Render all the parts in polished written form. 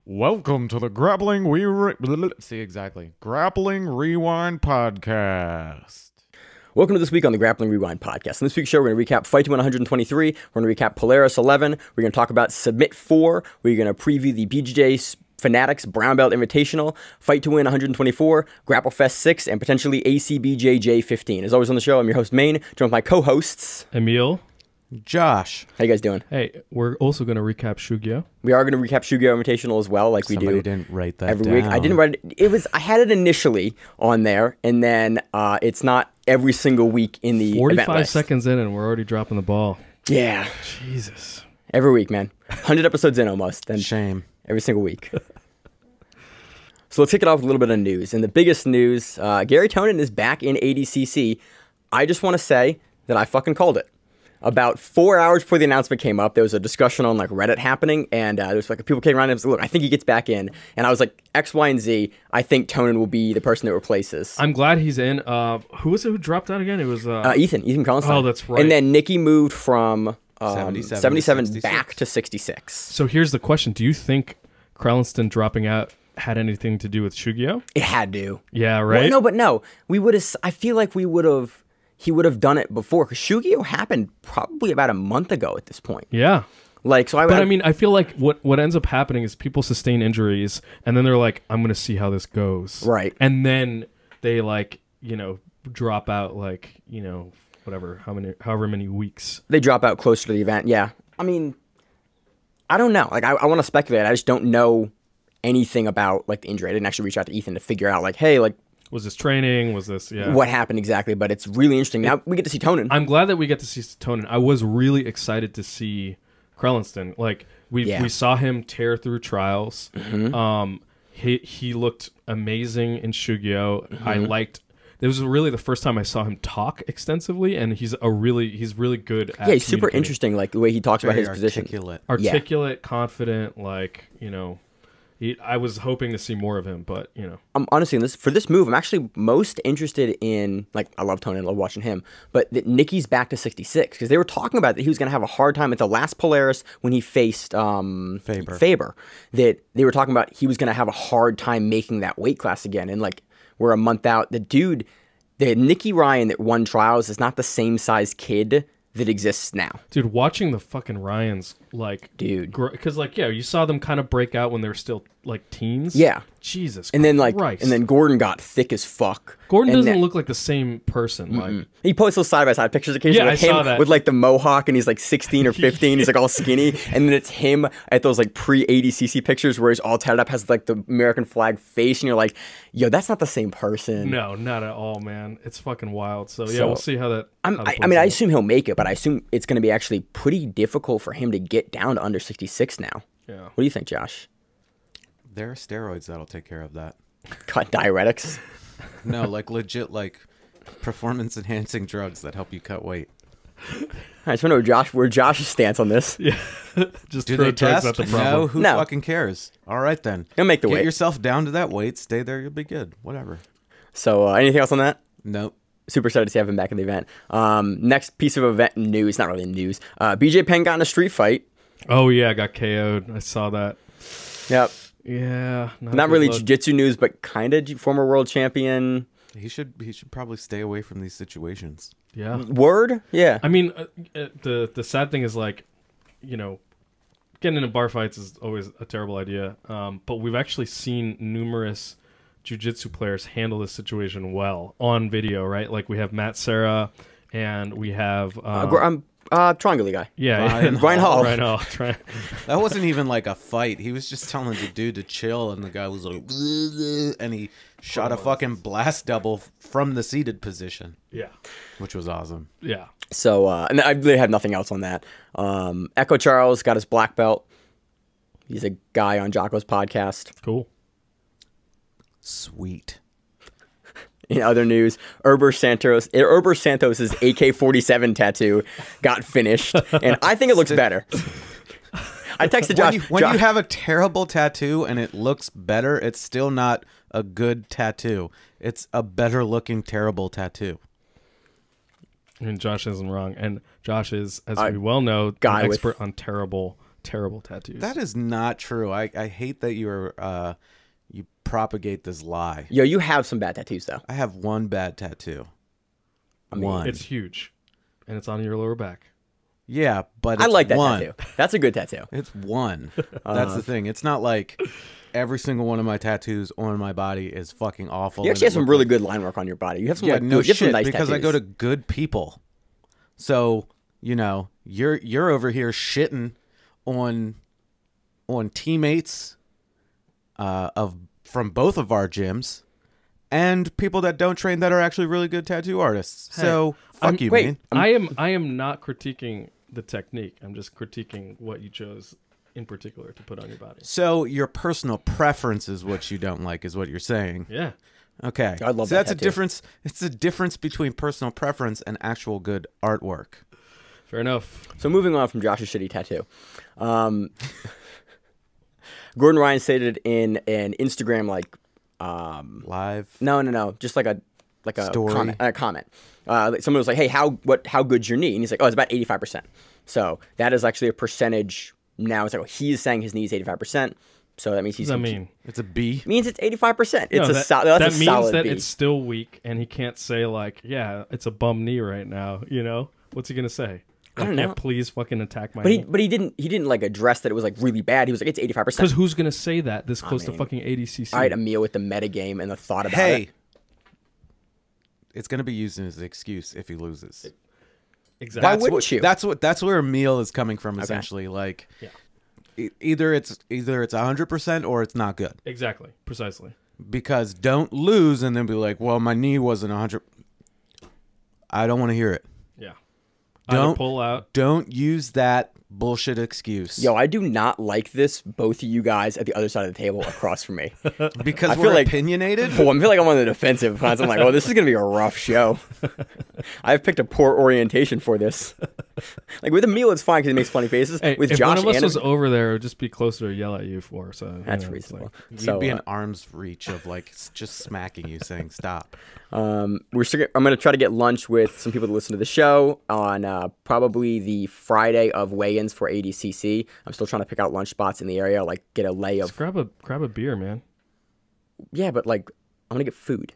Welcome to the Grappling Rewind Podcast. Welcome to this week on the Grappling Rewind Podcast. In this week's show, we're going to recap Fight to Win 123. We're going to recap Polaris 11. We're going to talk about Submit 4. We're going to preview the BJJ Fanatics Brown Belt Invitational, Fight to Win 124, GrappleFest 6, and potentially ACBJJ 15. As always on the show, I'm your host, Maine, joined with my co-hosts, Emil, Josh. How you guys doing? Hey, we're also going to recap Shugyo. We are going to recap Shugyo Invitational as well, like Somebody we do didn't write that every down. week. I didn't write it. I had it initially on there, and then it's not every single week in the 45 event list. seconds in, and we're already dropping the ball. Yeah. Jesus. Every week, man. 100 episodes in almost. And Shame. every single week. So let's kick it off with a little bit of news. And the biggest news, Gary Tonin is back in ADCC. I just want to say that I fucking called it. About 4 hours before the announcement came up, there was a discussion on like Reddit happening, and there was like people came around and was like, "Look, I think he gets back in." And I was like, X, Y, and Z. I think Tonin will be the person that replaces. I'm glad he's in. Who was it who dropped out again? It was Ethan Carlson. Oh, that's right. And then Nicky moved from 77 to back to 66. So here's the question: do you think Krellinston dropping out had anything to do with Shugyo? It had to. Yeah, right. Well, no. We would have. I feel like we would have. He would have done it before, because Shugyo happened probably about a month ago at this point. Yeah. Like, so But I mean, I feel like what ends up happening is people sustain injuries, and then they're like, "I'm going to see how this goes." Right. And then they drop out whatever, however many weeks. They drop out closer to the event. Yeah. I mean, I don't know. Like, I want to speculate. I just don't know anything about like the injury. I didn't actually reach out to Ethan to figure out like, hey, like, Was this training? Was this, yeah. what happened exactly? But it's really interesting. Now we get to see Tonin. I'm glad that we get to see Tonin. I was really excited to see Krellinston. Like, we saw him tear through trials. Mm-hmm. He looked amazing in Shugyo. It was really the first time I saw him talk extensively, and he's really good at Yeah, he's super interesting, like the way he talks about his position. Articulate, confident, I was hoping to see more of him, but I'm honestly for this move, I'm actually most interested in, like, I love Tonin, I love watching him, but that Nicky's back to 66, because they were talking about that he was going to have a hard time at the last Polaris when he faced Faber. That they were talking about he was going to have a hard time making that weight class again, and like we're a month out. The Nicky Ryan that won trials is not the same size kid that exists now. Dude, watching the fucking Ryans, because you saw them kind of break out when they were still like teens. Yeah. Jesus and then Christ. and then Gordon got thick as fuck. Gordon doesn't look like the same person. Like, he posts those side by side pictures occasionally with him with like the mohawk, and he's like 16 or 15. He's like all skinny, and then it's him at those like pre ADCC pictures where he's all tatted up, has like the American flag face, and you're like, yo, that's not the same person. No, not at all, man. It's fucking wild. So yeah, we'll see how that. I assume he'll make it, but I assume it's going to be actually pretty difficult for him to get down to under 66 now. Yeah. What do you think, Josh? There are steroids that'll take care of that. Cut diuretics? No, like legit, like performance-enhancing drugs that help you cut weight. I just want to know where Josh's stance on this. Yeah. Just do they test? Not the problem. No, fucking cares? All right, then. He'll make the weight. Get yourself down to that weight. Stay there. You'll be good. Whatever. So anything else on that? Nope. Super excited to see him back in the event. Next piece of event news, not really news. BJ Penn got in a street fight. Oh, yeah, I got KO'd. I saw that. Yep. Yeah. Not really jiu-jitsu news, but kind of former world champion. He should probably stay away from these situations. Yeah. Word? Yeah. I mean, the sad thing is, like, getting into bar fights is always a terrible idea. But we've actually seen numerous jiu-jitsu players handle this situation well on video, right? Like, we have Matt Serra, and we have Triangle guy. Yeah, Ryan Hall. That wasn't even like a fight. He was just telling the dude to chill, and the guy was like, and he shot a fucking blast double from the seated position. Yeah, which was awesome. Yeah. So, and I really have nothing else on that. Echo Charles got his black belt. He's a guy on Jocko's podcast. Cool. Sweet. In other news, Herber Santos' AK-47 tattoo got finished, and I think it looks better. I texted Josh. When you have a terrible tattoo and it looks better, it's still not a good tattoo. It's a better looking terrible tattoo. And Josh isn't wrong. And Josh is, as we well know, an expert on terrible terrible tattoos. That is not true. I hate that you propagate this lie. Yo, you have some bad tattoos though. I have one bad tattoo. One. It's huge, and it's on your lower back. Yeah, but it's I like that one. tattoo. That's a good tattoo. It's one. That's the thing. It's not like every single one of my tattoos on my body is fucking awful. You actually have some really good line work on your body. You have some yeah, like, no you have some shit, nice because tattoos. I go to good people. So, you know, you're over here shitting on teammates from both of our gyms and people that don't train that are actually really good tattoo artists. So, fuck you, man. I am not critiquing the technique. I'm just critiquing what you chose in particular to put on your body. So, your personal preference is what you don't like, is what you're saying. Yeah. Okay. I love so that that's tattoo. a difference. It's a difference between personal preference and actual good artwork. Fair enough. So moving on from Josh's shitty tattoo. Gordon Ryan stated in an Instagram Live. No, just like a Story. comment. Someone was like, "Hey, how good's your knee?" And he's like, "Oh, it's about 85%." So that is actually a percentage. Now it's like, well, he is saying his knee is 85%. So that means What does that mean? It's a B. Means it's 85%. It's No, a that that's a means solid that B. it's still weak, and he can't say like, "Yeah, it's a bum knee right now." You know, what's he gonna say? I don't Like, know. "Yeah, please fucking attack my knee." But he didn't like address that it was like really bad. He was like, it's 85%. Because who's gonna say that this close to mean, fucking ADCC? All right, Emil with the meta game and the thought about Hey, it. it's gonna be used as an excuse if he loses. Exactly. Why wouldn't you? That's where Emil is coming from. Essentially, like, either it's 100% or it's not good. Exactly. Precisely. Because don't lose and then be like, well, my knee wasn't 100. I don't want to hear it. Yeah. Don't Either pull out. Don't use that bullshit excuse. Yo, I do not like this. Both of you guys at the other side of the table across from me. Because I we're feel like- opinionated. Well, I feel like I'm on the defensive. I'm like, oh, this is gonna be a rough show. I've picked a poor orientation for this. Like with Emil, it's fine because he makes funny faces. Hey, With if Josh, one of us and was over there, it would just be closer to yell at you for. So that's you know, it's reasonable. like- You'd So be in arm's reach of like just smacking you, saying stop. I'm gonna try to get lunch with some people that listen to the show on probably the Friday of weigh-ins for ADCC. I'm still trying to pick out lunch spots in the area, like get a lay of. Just grab a beer, man. Yeah, but like I'm gonna get food.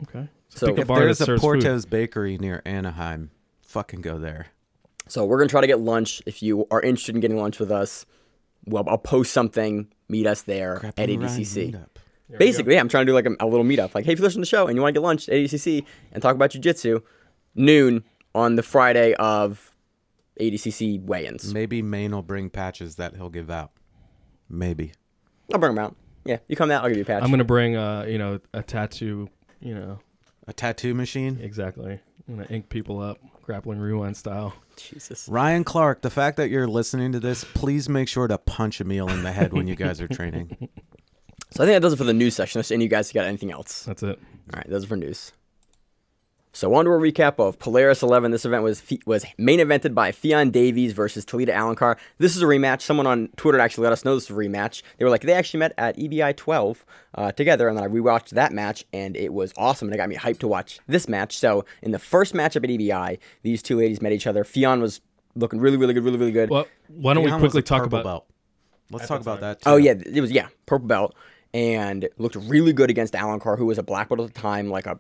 Okay. So pick a If bar there's that a serves food. Porto's Bakery near Anaheim, fucking go there. So we're gonna try to get lunch. If you are interested in getting lunch with us, well, I'll post something. Meet us there at Grappling Rewind ADCC. meetup. Basically, yeah, I'm trying to do like a little meetup. Like, hey, if you listen to the show and you want to get lunch at ADCC and talk about jiu-jitsu, noon on the Friday of ADCC weigh-ins. Maybe Maine will bring patches that he'll give out. Maybe. I'll bring them out. Yeah, you come out, I'll give you a patch. I'm gonna bring a tattoo. A tattoo machine. Exactly. I'm gonna ink people up, grappling rewind style. Jesus. Ryan Clark, the fact that you're listening to this, please make sure to punch Emil in the head when you guys are training. So I think that does it for the news section. Unless any of you guys got anything else. That's it. All right, those are for news. So on to a recap of Polaris 11. This event was main evented by Ffion Davies versus Talita Alencar. This is a rematch. Someone on Twitter actually let us know this is a rematch. They were like, they actually met at EBI 12 together, and then I rewatched that match, and it was awesome, and it got me hyped to watch this match. So in the first matchup at EBI, these two ladies met each other. Ffion was looking really, really good, really, really good. Well, why don't we Ffion was quickly a talk purple about? belt. Let's talk about that. Oh too. yeah, it was purple belt, and looked really good against Alencar, who was a black belt at the time, like a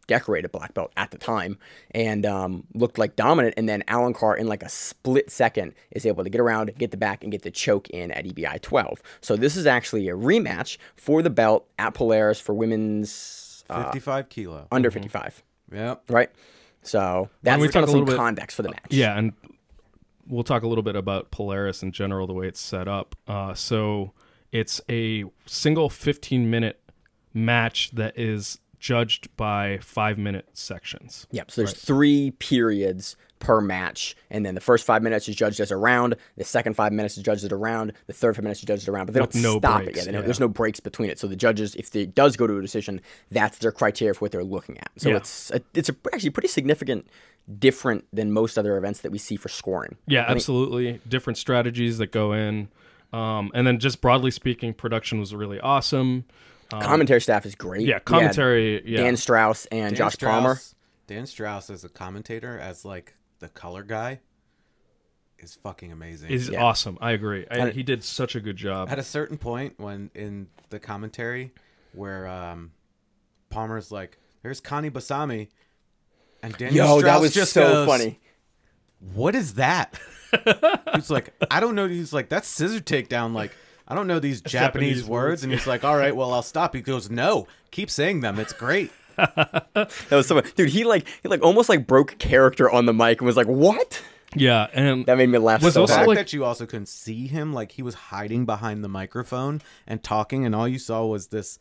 decorated black belt at the time, and looked like dominant. And then Alencar, in like a split second, is able to get around, get the back, and get the choke in at EBI 12. So this is actually a rematch for the belt at Polaris for women's 55 kilo. under 55, Yep. right? So that's we kind talk of a some little bit- context for the match. Yeah, and we'll talk a little bit about Polaris in general, the way it's set up. So it's a single 15-minute match that is judged by 5-minute sections. Yep. So there's 3 periods per match, and then the first 5 minutes is judged as a round. The second 5 minutes is judged as a round. The third 5 minutes is judged as a round. But they With don't no stop breaks, it yet. yeah. There's no breaks between it. So the judges, if it does go to a decision, that's their criteria for what they're looking at. So Yeah. it's actually pretty significant, different than most other events that we see for scoring. Yeah, absolutely. Different strategies that go in. And then just broadly speaking, production was really awesome. Commentary staff is great. Yeah, commentary. Yeah. Dan Strauss and Josh Palmer. Dan Strauss as a commentator, as like the color guy, is fucking amazing. Is awesome. I agree. He did such a good job. At a certain point when in the commentary where Palmer's like, there's Connie Basami, and Daniel Strauss that was just so goes, funny. What is that? He's like, I don't know. He's like, that's scissor takedown. Like, I don't know these Japanese words. And he's like, all right, well, I'll stop. He goes, no, keep saying them. It's great. That was so funny. Dude, he almost like broke character on the mic and was like, what? Yeah, and that made me laugh so The hard. fact that you also couldn't see him, like he was hiding behind the microphone and talking, and all you saw was this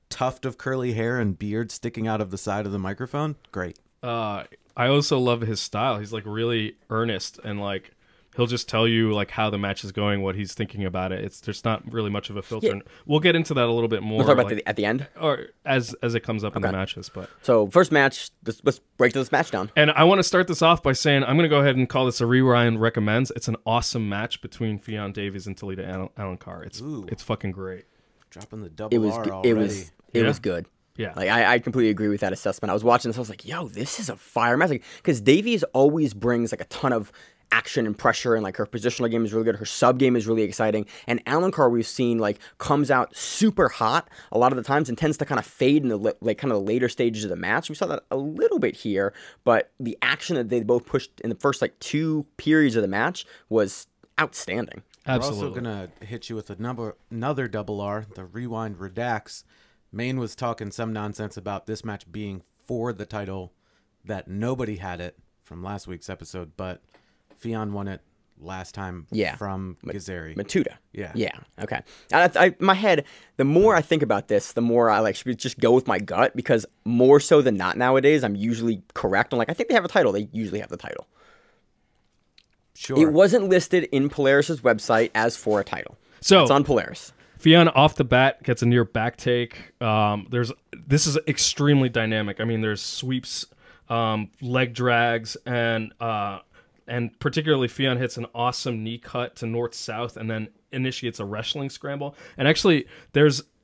tuft of curly hair and beard sticking out of the side of the microphone. Great. I also love his style. He's like really earnest, and like he'll just tell you like how the match is going, what he's thinking about it. There's not really much of a filter. Yeah. And we'll get into that a little bit more. We'll talk about at the end, or as it comes up in the matches. But so first match, let's break this match down. And I want to start this off by saying I'm going to go ahead and call this a Rewind recommends. It's an awesome match between Ffion Davies and Talita Alencar. It's fucking great. Dropping the double R already. It was good. Yeah. Like I completely agree with that assessment. I was watching this, I was like, yo, this is a fire match. Because Davies always brings like a ton of action and pressure, and like her positional game is really good. Her sub game is really exciting. And Alencar, we've seen like comes out super hot a lot of the times and tends to kind of fade in the kind of the later stages of the match. We saw that a little bit here, but the action that they both pushed in the first like 2 periods of the match was outstanding. Absolutely. We're also gonna hit you with another double R, the Rewind Redacts. Maine was talking some nonsense about this match being for the title, that nobody had it from last week's episode, but Ffion won it last time from Gazeri. Matuda. Yeah. Yeah. Okay. And my head, the more I think about this, the more I like should just go with my gut, because more so than not nowadays, I'm usually correct. I'm like, I think they have a title. They usually have the title. Sure. It wasn't listed in Polaris's website as for a title. So it's on Polaris. Ffion off the bat gets a near back take. This is extremely dynamic. I mean, there's sweeps, leg drags, and particularly Ffion hits an awesome knee cut to north-south and then initiates a wrestling scramble. And actually,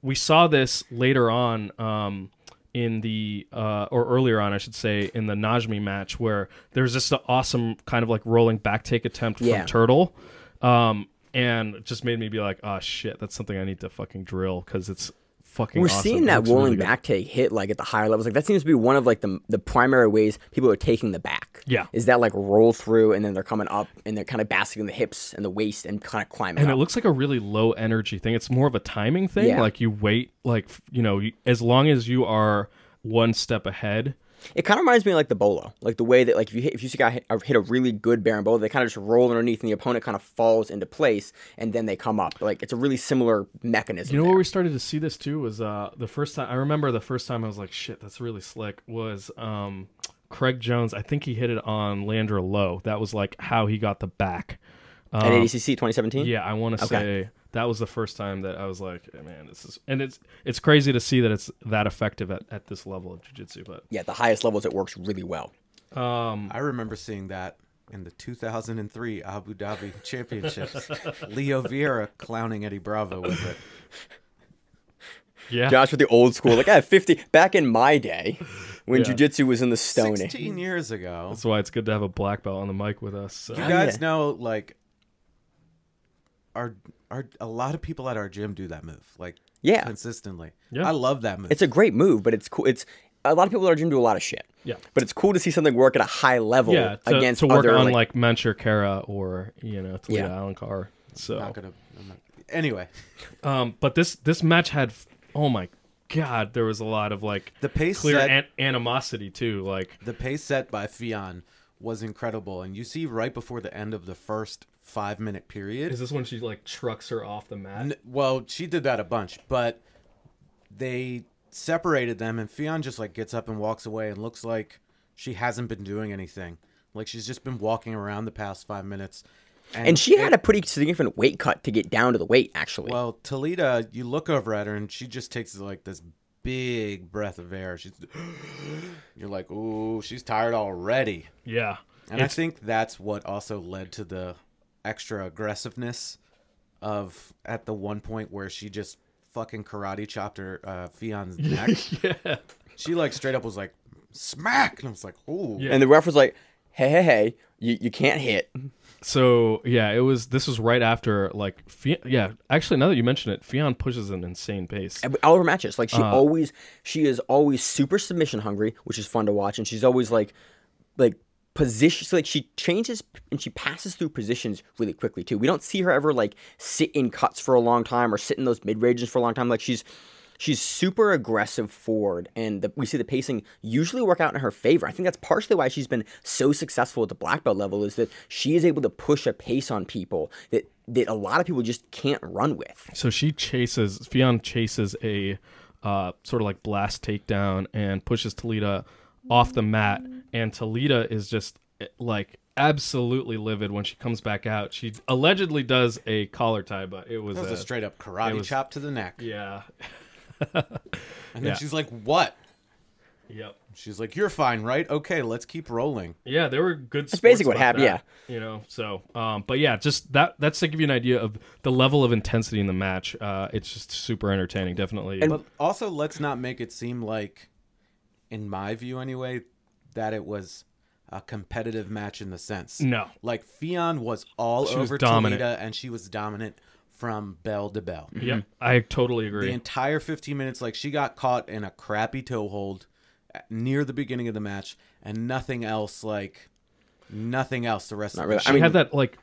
we saw this later on in the or earlier on, I should say, in the Najmi match, where there's just an awesome kind of like rolling back take attempt from Turtle. And it just made me be like, oh shit, that's something I need to fucking drill, because it's fucking awesome. Seeing that rolling back take hit like at the higher levels. Like that seems to be one of like the primary ways people are taking the back. Yeah. Is that like roll through and then they're coming up and they're kind of basking the hips and the waist and kind of climbing and up. It looks like a really low energy thing. It's more of a timing thing. Yeah. Like you wait, like, as long as you are one step ahead. It kind of reminds me of like the bolo, like the way that like if you see a guy hit a really good bear and bolo, they kind of just roll underneath and the opponent kind of falls into place and then they come up. Like it's a really similar mechanism. You know where we started to see this too was the first time. I remember the first time I was like, shit, that's really slick. Was Craig Jones? I think he hit it on Landra Low. That was like how he got the back at ADCC 2017. Yeah, I want to say that was the first time that I was like, hey, man, this is, and it's crazy to see that it's that effective at this level of jiu-jitsu. But yeah, at the highest levels, it works really well. I remember seeing that in the 2003 Abu Dhabi Championships. Leo Vieira clowning Eddie Bravo with it. Yeah, Josh with the old school, like I have 50 back in my day when jiu-jitsu was in the stone. 16 years ago. That's why it's good to have a black belt on the mic with us. So. You guys know, like, a lot of people at our gym do that move, like, consistently. Yeah. I love that move. It's a great move, but it's cool. It's a lot of people at our gym do a lot of shit. Yeah, but it's cool to see something work at a high level against to work other, on like Mansher Khera or Talita Alencar. So anyway, but this match had, oh my god, there was a lot of like the pace clear set, animosity too. Like the pace set by Ffion was incredible, and you see right before the end of the first 5-minute period. Is this when she like trucks her off the mat? Well, she did that a bunch, but they separated them, and Ffion just like gets up and walks away and looks like she hasn't been doing anything. Like she's just been walking around the past 5 minutes. And she had a pretty significant weight cut to get down to the weight, actually. Well, Talita, you look over at her, and she just takes like this big breath of air. You're like, ooh, she's tired already. Yeah. And I think that's what also led to the extra aggressiveness of at the one point where she just fucking karate chopped her Fion's neck. Yeah. She like straight up was like, smack! And I was like, ooh. Yeah. And the ref was like, hey, you can't hit. So yeah, this was right after like actually now that you mention it, Ffion pushes an insane pace. All her matches, like she is always super submission hungry, which is fun to watch, and she's always like positions, like she changes and she passes through positions really quickly too. We don't see her ever like sit in cuts for a long time or sit in those mid ranges for a long time. Like she's super aggressive forward, and we see the pacing usually work out in her favor. I think that's partially why she's been so successful at the black belt level, is that she is able to push a pace on people that a lot of people just can't run with. So Ffion chases a sort of like blast takedown and pushes Talita off the mat, and Talita is just like absolutely livid when she comes back out. She allegedly does a collar tie, but it was a straight up karate chop to the neck. Yeah. And then she's like, what? Yep. She's like, you're fine, right? Okay, let's keep rolling. Yeah, they were good. That's basically what happened. Yeah. You know, so, but yeah, just that's to give you an idea of the level of intensity in the match. It's just super entertaining, definitely. But also, let's not make it seem like, in my view anyway, that it was a competitive match in the sense. No. Like, Ffion was all over Talita, and she was dominant from bell to bell. Yep, I totally agree. The entire 15 minutes, like, she got caught in a crappy toe hold near the beginning of the match, and nothing else the rest of the match. She had that, like,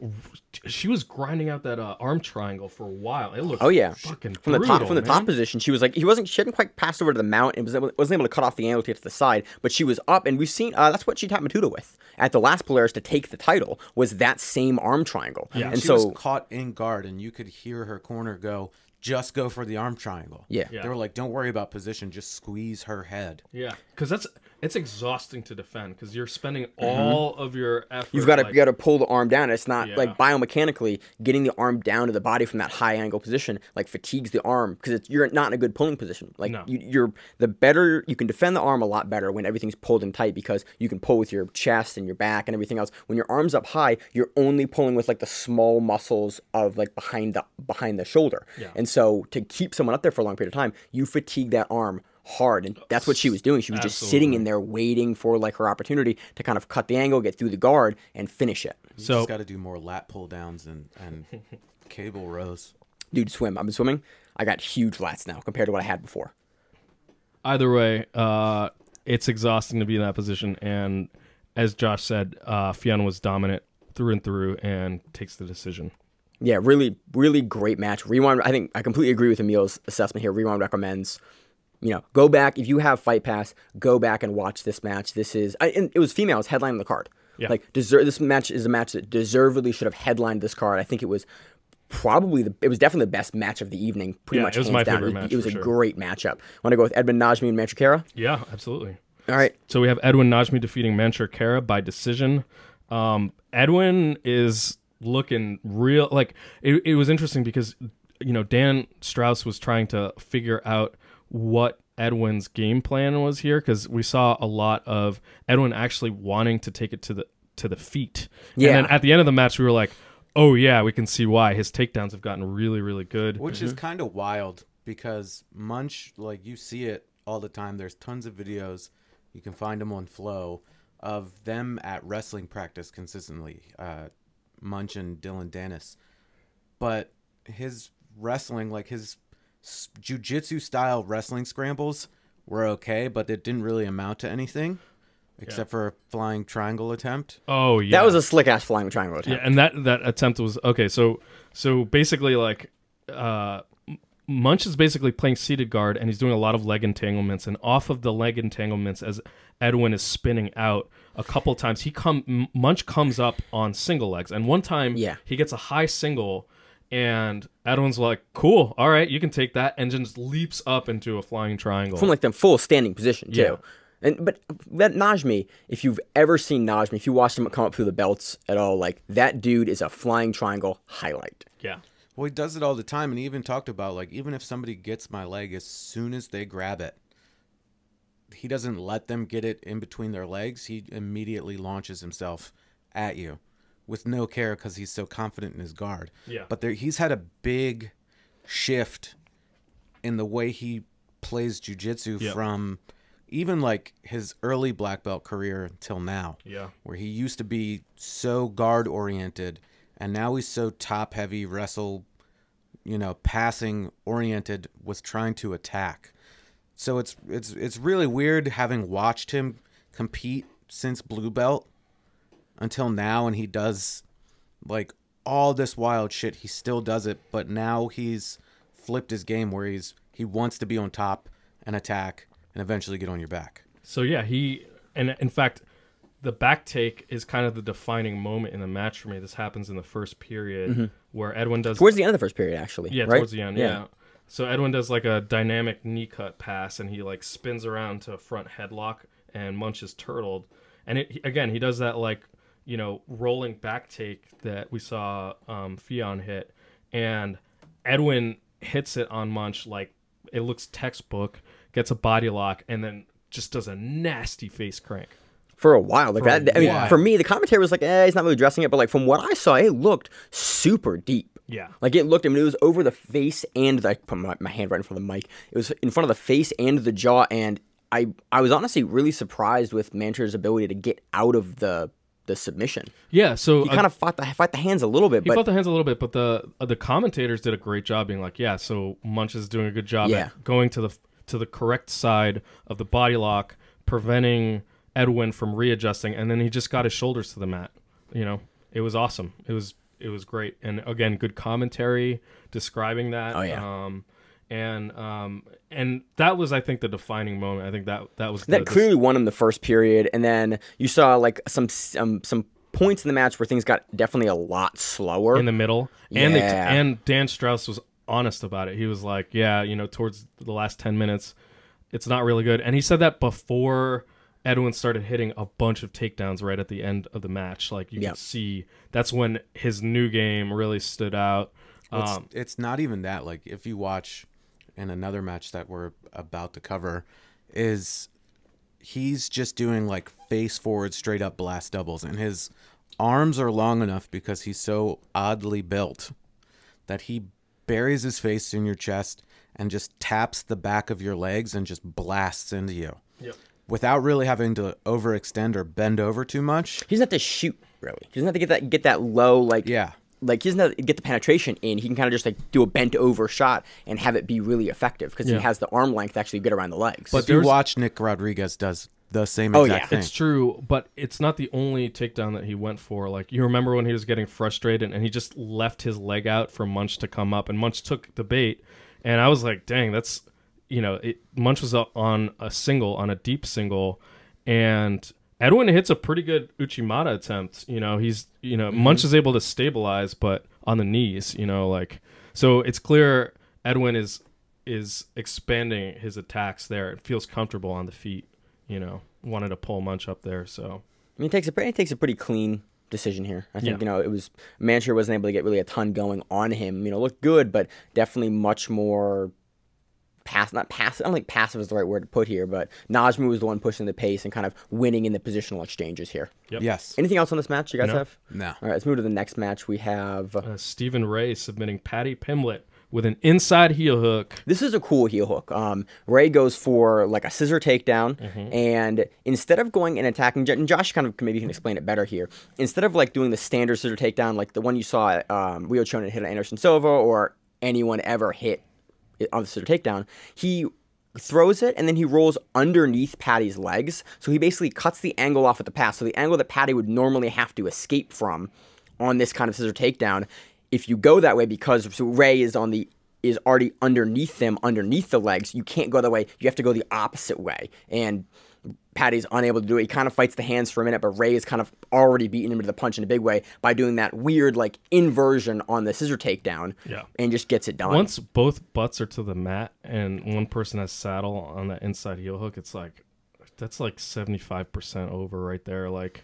she was grinding out that arm triangle for a while. It looked fucking from brutal, the top position. She was like, she hadn't quite passed over to the mount and wasn't able to cut off the angle to get to the side, but she was up, and we've seen that's what she tapped Matuda with at the last Polaris to take the title, was that same arm triangle. Yeah, and she was caught in guard, and you could hear her corner go, just go for the arm triangle. Yeah. They were like, don't worry about position, just squeeze her head. Yeah, because it's exhausting to defend, because you're spending all of your effort. You got to pull the arm down. It's not like biomechanically getting the arm down to the body from that high angle position like fatigues the arm, because you're not in a good pulling position. Like you're the better you can defend the arm a lot better when everything's pulled in tight, because you can pull with your chest and your back and everything else. When your arm's up high, you're only pulling with like the small muscles of like behind the shoulder. Yeah. And so to keep someone up there for a long period of time, you fatigue that arm hard, and that's what she was doing. She was just sitting in there waiting for like her opportunity to kind of cut the angle, get through the guard, and finish it. You just got to do more lat pull downs and cable rows. Dude, swim. I've been swimming. I got huge lats now compared to what I had before. Either way, it's exhausting to be in that position, and as Josh said, Ffion was dominant through and through and takes the decision. Yeah, really, really great match. Rewind. I think I completely agree with Emil's assessment here. Rewind recommends, go back if you have Fight Pass. Go back and watch this match. This is, and it was females headlining the card. Yeah. Like this match is a match that deservedly should have headlined this card. I think it was definitely the best match of the evening. Pretty much. It was hands my down. favorite match. It was a great matchup. Want to go with Edwin Najmi and Mansher Khera? Yeah, absolutely. All right. So we have Edwin Najmi defeating Mansher Khera by decision. Edwin is looking real, like it was interesting because Dan Strauss was trying to figure out what Edwin's game plan was here, because we saw a lot of Edwin actually wanting to take it to the feet. Yeah. And then at the end of the match, we were like, oh yeah, we can see why his takedowns have gotten really, really good. Which is kind of wild, because Munch, like, you see it all the time. There's tons of videos, you can find them on Flow, of them at wrestling practice consistently. Munch and Dylan Dennis, but his wrestling, like his jiu-jitsu style wrestling scrambles were okay, but it didn't really amount to anything except for a flying triangle attempt. Oh yeah, that was a slick ass flying triangle attempt. Yeah, and that attempt was okay. So basically, like, Munch is basically playing seated guard, and he's doing a lot of leg entanglements, and off of the leg entanglements, as Edwin is spinning out a couple times, Munch comes up on single legs, and one time he gets a high single, and Edwin's like, cool, all right, you can take that, and just leaps up into a flying triangle from like the full standing position too. But that Najmi, if you've ever seen Najmi, if you watched him come up through the belts at all, like, that dude is a flying triangle highlight. Yeah. Well, he does it all the time, and he even talked about, like, even if somebody gets my leg, as soon as they grab it, he doesn't let them get it in between their legs. He immediately launches himself at you with no care, because he's so confident in his guard. Yeah. But he's had a big shift in the way he plays jiu-jitsu from even like his early black belt career until now. Yeah. Where he used to be so guard oriented, and now he's so top heavy, wrestle, passing oriented with trying to attack. So it's really weird having watched him compete since blue belt until now, and he does like all this wild shit. He still does it, but now he's flipped his game where he wants to be on top and attack and eventually get on your back. So yeah, and in fact, the back take is kind of the defining moment in the match for me. This happens in the first period where Edwin does towards the end of the first period, actually. Yeah, right? Towards the end. Yeah. So Edwin does like a dynamic knee cut pass, and he like spins around to a front headlock, and Munch is turtled. And he does that like, rolling back take that we saw Ffion hit, and Edwin hits it on Munch like it looks textbook, gets a body lock, and then just does a nasty face crank. For a while. For me, the commentary was like, he's not really addressing it, but like from what I saw, it looked super deep. Yeah. Like it was over the face and I put my hand right in front of the mic. It was in front of the face and the jaw, and I was honestly really surprised with Mansher's ability to get out of the submission. Yeah, so he kind of fought the hands a little bit. He fought the hands a little bit, but the commentators did a great job being like, yeah, so Munch is doing a good job at going to the correct side of the body lock, preventing Edwin from readjusting, and then he just got his shoulders to the mat. It was awesome. It was great, and again, good commentary describing that. Oh yeah. And that was, I think, the defining moment. I think that was clearly won him the first period, and then you saw like some points in the match where things got definitely a lot slower in the middle. And Dan Strauss was honest about it. He was like, yeah, towards the last 10 minutes, it's not really good. And he said that before Edwin started hitting a bunch of takedowns right at the end of the match. Like you could see, that's when his new game really stood out. It's not even that. Like if you watch in another match that we're about to cover, he's just doing like face forward straight up blast doubles, and his arms are long enough because he's so oddly built that he buries his face in your chest and just taps the back of your legs and just blasts into you. Yep. Without really having to overextend or bend over too much. He doesn't have to shoot, really. He doesn't have to get that low, like he doesn't have to get the penetration in. He can kind of just like do a bent over shot and have it be really effective because he has the arm length to actually get around the legs. But if you watch, Nick Rodriguez does the same exact thing. It's true, but it's not the only takedown that he went for. Like you remember when he was getting frustrated and he just left his leg out for Munch to come up, and Munch took the bait, and I was like, dang, that's Munch was up on a deep single, and Edwin hits a pretty good Uchimata attempt. Munch is able to stabilize, but on the knees, so it's clear Edwin is expanding his attacks there. It feels comfortable on the feet, wanted to pull Munch up there. So he takes a pretty clean decision here. I think, it was Mansher wasn't able to get really a ton going on him. Looked good, but definitely much more not passive. I don't think passive is the right word to put here, but Najmi was the one pushing the pace and kind of winning in the positional exchanges here. Yep. Yes. Anything else on this match you guys have? No. All right, let's move to the next match. We have Stephen Ray submitting Paddy Pimblett with an inside heel hook. This is a cool heel hook. Ray goes for like a scissor takedown, and instead of going and attacking, and Josh maybe can explain it better here. Instead of like doing the standard scissor takedown, like the one you saw Rio Chonin hit on Anderson Silva or anyone ever hit on the scissor takedown, he throws it and then he rolls underneath Paddy's legs. So he basically cuts the angle off at the pass. So the angle that Paddy would normally have to escape from on this kind of scissor takedown, if you go that way, because Ray is already underneath them, underneath the legs, you can't go that way. You have to go the opposite way. And Paddy's unable to do it. He kind of fights the hands for a minute, but Ray is kind of already beating him to the punch in a big way by doing that weird like inversion on the scissor takedown and just gets it done. Once both butts are to the mat and one person has saddle on that inside heel hook, it's like, that's like 75% over right there. Like,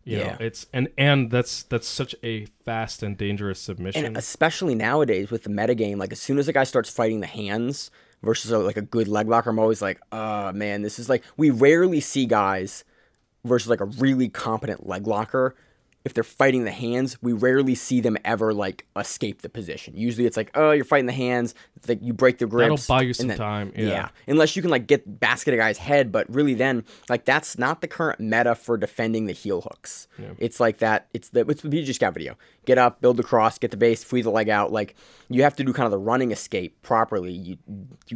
you know, it's, and that's such a fast and dangerous submission. And especially nowadays with the metagame, like as soon as a guy starts fighting the hands versus like a good leg locker, I'm always like, man, this is like, we rarely see guys versus like a really competent leg locker if they're fighting the hands, we rarely see them ever like escape the position. Usually it's like, oh, you're fighting the hands, it's like you break the grips. That'll buy you some time. Yeah. Unless you can like get basket a guy's head, but really then like that's not the current meta for defending the heel hooks. Yeah. It's like that. It's the BJJ Scout video. Get up, build the cross, get the base, free the leg out. Like you have to do kind of the running escape properly. You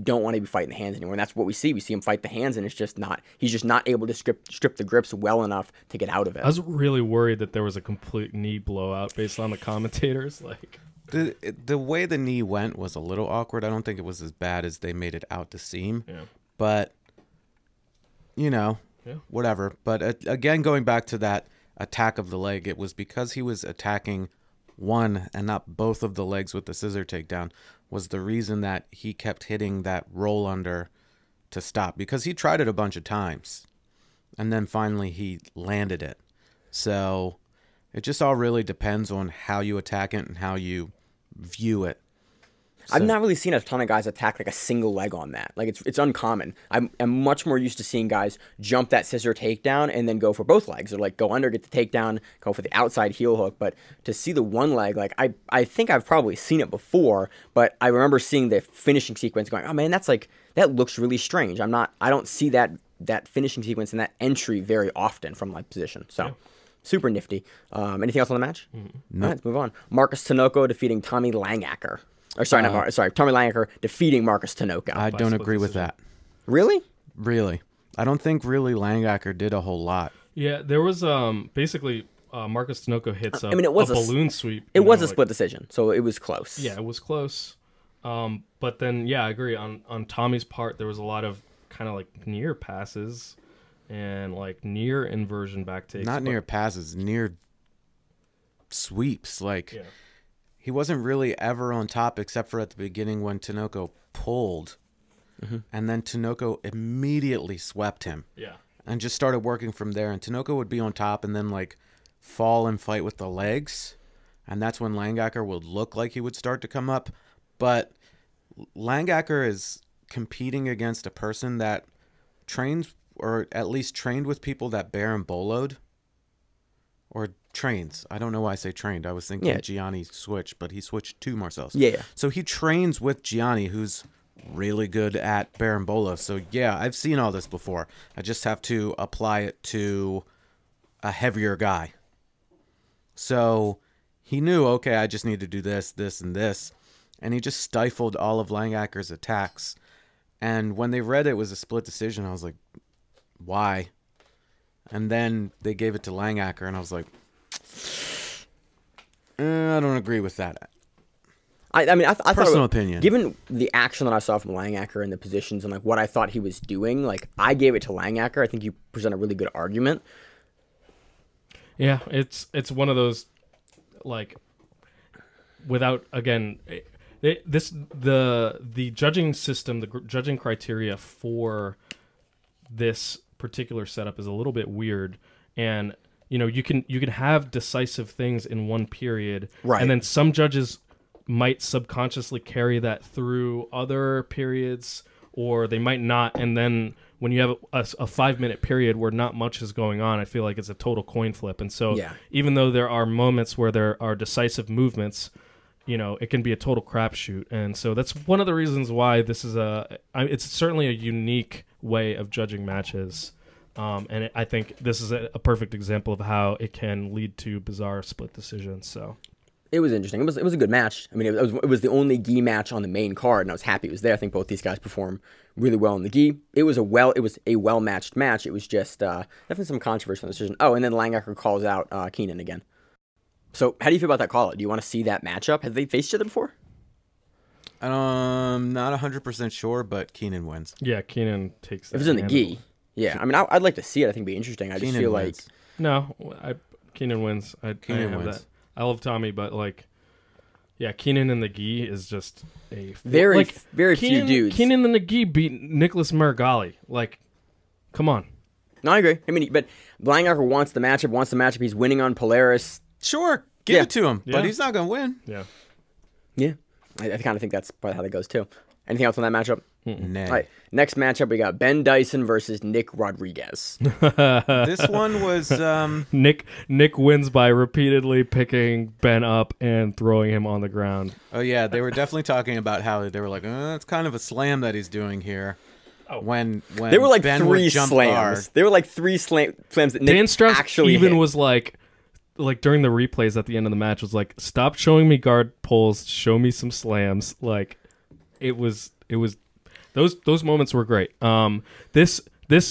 don't want to be fighting the hands anymore. And that's what we see. We see him fight the hands, and it's just not. He's just not able to strip the grips well enough to get out of it. I was really worried that there was a complete knee blowout based on the commentators. Like the way the knee went was a little awkward. I don't think it was as bad as they made it out to seem. Yeah. But whatever. But again, going back to that attack of the leg, it was because he was attacking one and not both of the legs with the scissor takedown was the reason that he kept hitting that roll under to stop, because he tried it a bunch of times and then finally he landed it. So it just all really depends on how you attack it and how you view it. So, I've not really seen a ton of guys attack like a single leg on that. Like it's uncommon. I'm much more used to seeing guys jump that scissor takedown and then go for both legs, or like go under, get the takedown, go for the outside heel hook. But to see the one leg, like I think I've probably seen it before, but I remember seeing the finishing sequence going, oh man, that looks really strange. I don't see that finishing sequence and that entry very often from my position. So. Yeah. Super nifty. Anything else on the match? No. All right, let's move on. Marcus Tinoco defeating Tommy Lanaker. Tommy Lanaker defeating Marcus Tinoco. I don't agree with that. Really? Really. I don't think really Lanaker did a whole lot. Yeah, there was basically Marcus Tinoco hits a balloon sweep. It was a split decision, so it was close. Yeah, it was close. But then, yeah, I agree. On Tommy's part, there was a lot of kind of like near passes and like near inversion back takes. Not near passes, near sweeps. Like he wasn't really ever on top except for at the beginning when Tinoco pulled. Mm-hmm. And then Tinoco immediately swept him. Yeah. And just started working from there. And Tinoco would be on top and then like fall and fight with the legs. And that's when Lanaker would look like he would start to come up. But Lanaker is competing against a person that trains, or at least trained with people that bear and boloed, or trains. I don't know why I say trained. I was thinking Gianni switched, but he switched to Marcellus. Yeah. So he trains with Gianni, who's really good at bear and bolo. So yeah, I've seen all this before. I just have to apply it to a heavier guy. So he knew, okay, I just need to do this, this, and this. And he just stifled all of Lanaker's attacks. And when they read it was a split decision, I was like, why? And then they gave it to Lanaker, and I was like, I don't agree with that. I mean, I personal opinion. Given the action that I saw from Lanaker and the positions and like what I thought he was doing, like I gave it to Lanaker. I think you present a really good argument. Yeah, it's one of those like without again. The judging system, the judging criteria for this particular setup is a little bit weird, and you can have decisive things in one period, right? And then some judges might subconsciously carry that through other periods, or they might not. And then when you have a 5-minute period where not much is going on, I feel like it's a total coin flip. And so even though there are moments where there are decisive movements, it can be a total crapshoot. And so that's one of the reasons why this is it's certainly a unique way of judging matches. And I think this is a perfect example of how it can lead to bizarre split decisions. So it was interesting. It was a good match. I mean, it was the only gi match on the main card, and I was happy it was there. I think both these guys performed really well in the gi. It was a well matched match. It was just definitely some controversy on the decision. Oh, and then Lanaker calls out Keenan again. So how do you feel about that call? Do you want to see that matchup? Have they faced each other before? Not 100% sure, but Keenan wins. Yeah, Keenan takes that. If it's in the gi. Yeah, I mean, I'd like to see it. I think it'd be interesting. I just feel like... No, Keenan wins. Keenan wins. That. I love Tommy, but Keenan in the gi is just a... Very few dudes. Keenan in the gi beat Nicholas Marigali. Like, come on. No, I agree. I mean, but Lanaker wants the matchup. He's winning on Polaris. Sure, give it to him, but he's not going to win. Yeah. Yeah. I kind of think that's probably how that goes, too. Anything else on that matchup? Nay. All right. Next matchup, we got Ben Dyson versus Nick Rodriguez. This one was Nick wins by repeatedly picking Ben up and throwing him on the ground. Oh yeah, they were definitely talking about how they were like, it's kind of a slam that he's doing here. Oh. When There were like Ben 3 would jump slams. guard. There were like 3 slams that Nick Dan Strauss actually even hit. was like during the replays at the end of the match was like, stop showing me guard pulls, show me some slams. Like it was those moments were great. This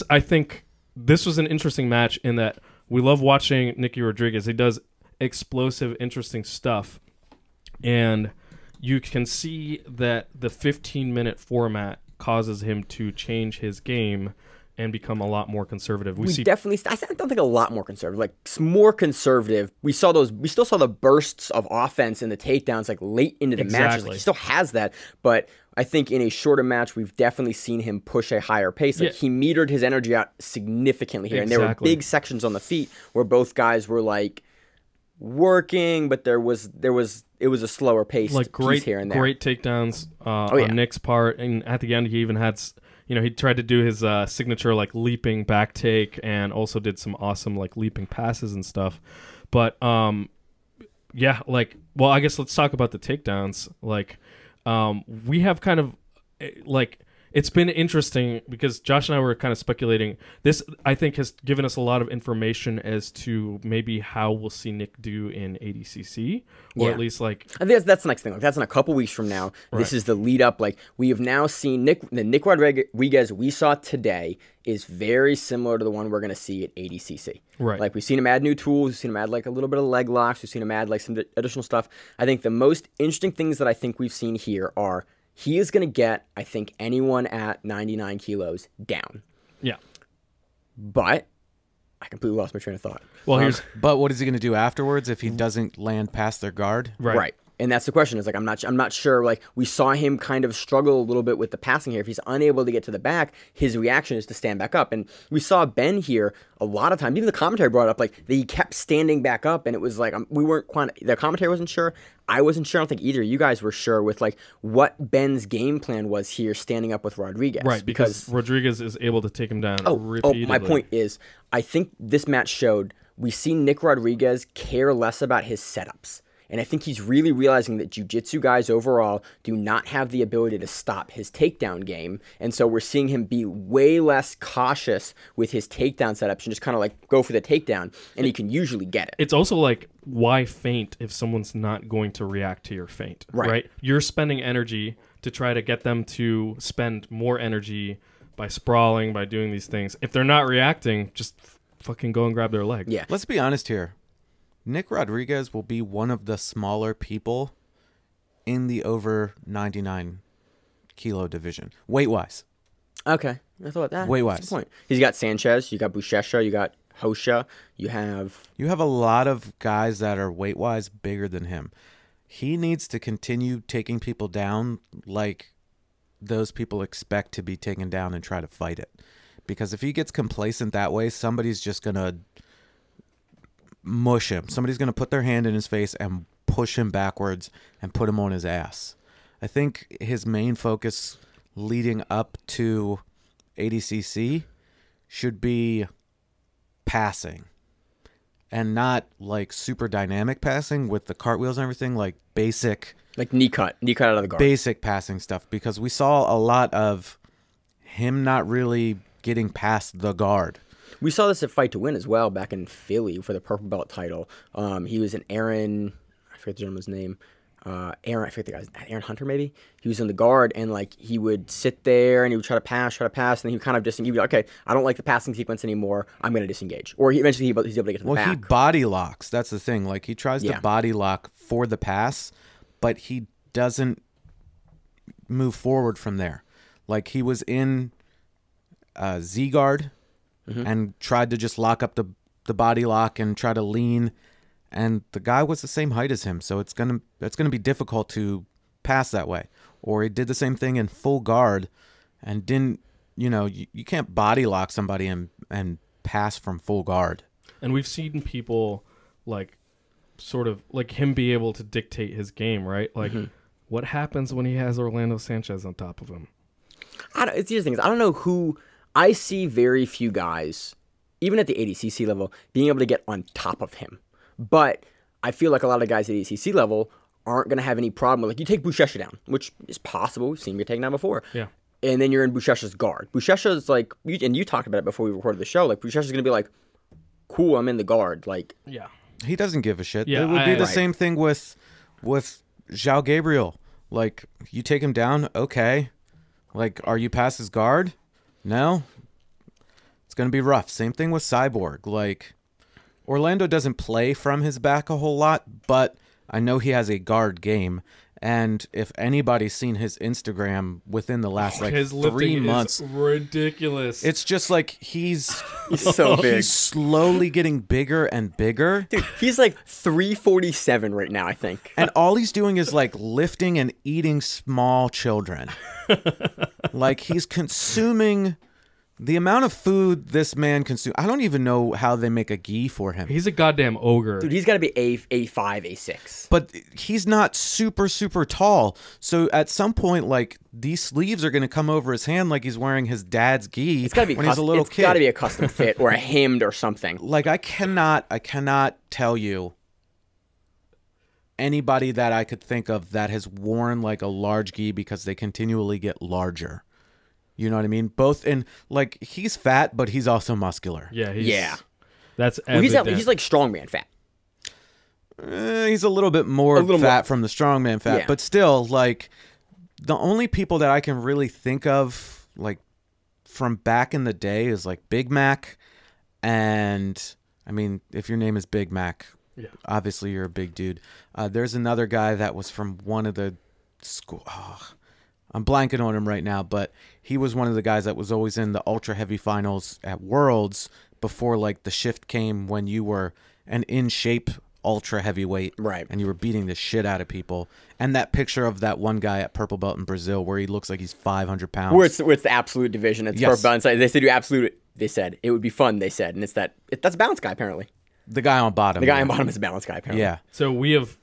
I think this was an interesting match in that we love watching Nicky Rodriguez. He does explosive, interesting stuff, and you can see that the 15-minute format causes him to change his game and become a lot more conservative. We definitely, I don't think a lot more conservative, like more conservative. We still saw the bursts of offense and the takedowns like late into the matches. Like, he still has that, but I think in a shorter match, we've definitely seen him push a higher pace. Like he metered his energy out significantly here, and there were big sections on the feet where both guys were like working, but it was a slower pace. Like piece here and there. Great takedowns on Nick's part, and at the end he even had. He tried to do his signature like leaping back take, and also did some awesome like leaping passes and stuff. But yeah, like, well, I guess let's talk about the takedowns. Like, we have kind of like, it's been interesting because Josh and I were kind of speculating. This, I think, has given us a lot of information as to maybe how we'll see Nick do in ADCC, or at least like. I think that's the next thing. Like that's in a couple weeks from now. Right. This is the lead up. Like we have now seen the Nick Rodriguez we saw today is very similar to the one we're going to see at ADCC. Right. Like we've seen him add new tools. We've seen him add like a little bit of leg locks. We've seen him add like some additional stuff. I think the most interesting things that I think we've seen here are. He is going to get, I think, anyone at 99 kilos down. Yeah. But I completely lost my train of thought. Well, but what is he going to do afterwards if he doesn't land past their guard? Right. And that's the question. Is like I'm not sure. Like we saw him kind of struggle a little bit with the passing here. If he's unable to get to the back, his reaction is to stand back up. And we saw Ben here a lot of times. Even the commentary brought up like that he kept standing back up, and it was like we weren't quite. The commentary wasn't sure. I wasn't sure. I don't think either of you guys were sure with like what Ben's game plan was here, standing up with Rodriguez. Right, because Rodriguez is able to take him down. Repeatedly. My point is, I think this match showed we see Nick Rodriguez care less about his setups. And I think he's really realizing that jiu-jitsu guys overall do not have the ability to stop his takedown game. And so we're seeing him be way less cautious with his takedown setups and just kind of like go for the takedown. And he can usually get it. It's also like, why feint if someone's not going to react to your feint? Right? You're spending energy to try to get them to spend more energy by sprawling, by doing these things. If they're not reacting, just fucking go and grab their leg. Yeah. Let's be honest here. Nick Rodriguez will be one of the smaller people in the over 99 kilo division, weight-wise. Okay. I thought that. Weight-wise. Point. He's got Sanchez, you got Buchecha, you got Hosha, you have a lot of guys that are weight-wise bigger than him. He needs to continue taking people down like those people expect to be taken down and try to fight it. Because if he gets complacent that way, somebody's just going to mush him. Somebody's going to put their hand in his face and push him backwards and put him on his ass. I think his main focus leading up to ADCC should be passing, and not like super dynamic passing with the cartwheels and everything, like basic, like knee cut out of the guard. Basic passing stuff, because we saw a lot of him not really getting past the guard. We saw this at Fight to Win as well back in Philly for the purple belt title. He was an Aaron, I forget the gentleman's name. I forget the guy's, Aaron Hunter maybe? He was in the guard, and like he would sit there and he would try to pass, and then he would kind of disengage. He'd be like, okay, I don't like the passing sequence anymore. I'm going to disengage. Or eventually he's able to get to the back. Well, he body locks. That's the thing. Like he tries to body lock for the pass, but he doesn't move forward from there. Like he was in Z guard. Mm-hmm. And tried to just lock up the body lock and try to lean, and the guy was the same height as him, so it's gonna be difficult to pass that way. Or he did the same thing in full guard, and didn't you can't body lock somebody and pass from full guard. And we've seen people like sort of like him be able to dictate his game, right? Like What happens when he has Orlando Sanchez on top of him? It's these things. I don't know who. I see very few guys, even at the ADCC level, being able to get on top of him. But I feel like a lot of guys at the ADCC level aren't going to have any problem with, like, you take Buchecha down, which is possible. We've seen him get taken down before. Yeah. And then you're in Buchecha's guard. Buchecha's like, and you talked about it before we recorded the show, like, Buchecha's going to be like, cool, I'm in the guard. Like, yeah. He doesn't give a shit. Yeah, it would be the right. same thing with João Gabriel. Like, you take him down, okay. Like, are you past his guard? No. It's going to be rough. Same thing with Cyborg. Like, Orlando doesn't play from his back a whole lot, but I know he has a guard game. And if anybody's seen his Instagram within the last, his 3 months, is ridiculous. it's just like he's so big. He's slowly getting bigger and bigger. Dude, he's like 347 right now, I think. And all he's doing is like lifting and eating small children. Like, he's consuming the amount of food this man consumes. I don't even know how they make a gi for him. He's a goddamn ogre. Dude, he's got to be A5, A6. But he's not super, super tall. So at some point, like, these sleeves are going to come over his hand like he's wearing his dad's gi It's got to be when he's a little kid. It's got to be a custom fit or a hemmed or something. Like, I cannot tell you anybody that I could think of that has worn like a large gi because they continually get larger. You know what I mean? Both in, like, he's fat, but he's also muscular. Yeah. That's Well, evident. he's like strongman fat. He's a little bit more fat more. from the strongman fat, Yeah. but still, like, the only people that I can really think of, like, from back in the day is like Big Mac, and I mean, if your name is Big Mac, Yeah. obviously you're a big dude. There's another guy that was from one of the school. Oh, I'm blanking on him right now, but he was one of the guys that was always in the ultra heavy finals at Worlds before, like, the shift came when you were an in shape ultra heavyweight, Right. And you were beating the shit out of people. And that picture of that one guy at purple belt in Brazil where he looks like he's 500 pounds. Where it's the absolute division. It's Yes. purple belt. They said do absolute. They said it would be fun. They said, and that's a balance guy apparently. The guy on bottom. The guy on bottom is a balance guy apparently. Yeah. So we have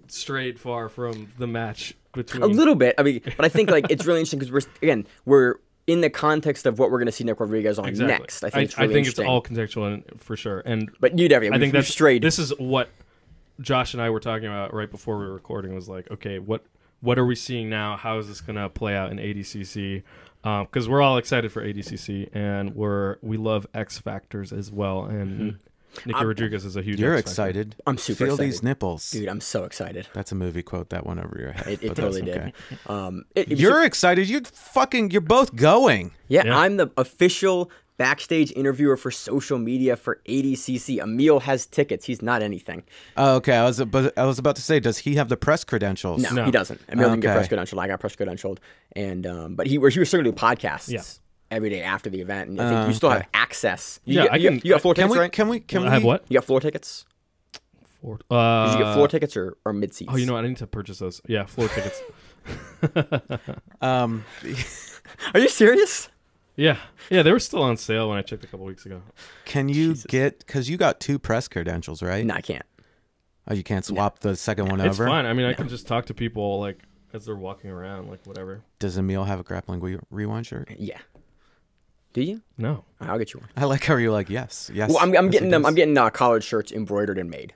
strayed far from the match between A little bit. I mean, but I think like it's really interesting because we're in the context of what we're going to see Nick Rodriguez on Exactly. next. I think it's really it's interesting. all contextual and for sure. And But you definitely. I think we've that's strayed. This is what Josh and I were talking about right before we were recording. Was like, okay, what are we seeing now? How is this going to play out in ADCC? Because we're all excited for ADCC and we love X Factors as well. And Nicky Rodriguez is a huge. You're X factor. excited. I'm super Feel excited. these nipples. Dude, I'm so excited. That's a movie quote that went over your head. It but totally that's did. okay. You're excited. You're both going. Yeah, Yeah. I'm the official backstage interviewer for social media for ADCC. Emil has tickets. He's not anything. Oh, okay. I was about to say, does he have the press credentials? No, No. he doesn't. Emil didn't get Okay. press credentialed. I got press credentialed, and but he was starting to do podcasts Yeah. every day after the event, and I think you still have okay. access. Yeah, you got floor Can tickets, we? right? Can we? I have what? You got floor tickets? Floor, Did you get floor tickets or mid seats? Oh, you know what? I need to purchase those. Yeah, floor tickets. Um, Are you serious? Yeah, they were still on sale when I checked a couple weeks ago. can you get? Because you got 2 press credentials, right? No, I can't. Oh, you can't swap the second one It's over. fine. I mean, I can just talk to people like as they're walking around, like whatever. Does Emil have a grappling rewind shirt? Yeah. Do you? No. I'll get you one. I like how you're like, yes. Well, I'm yes, getting he them. does. I'm getting collared shirts embroidered and made.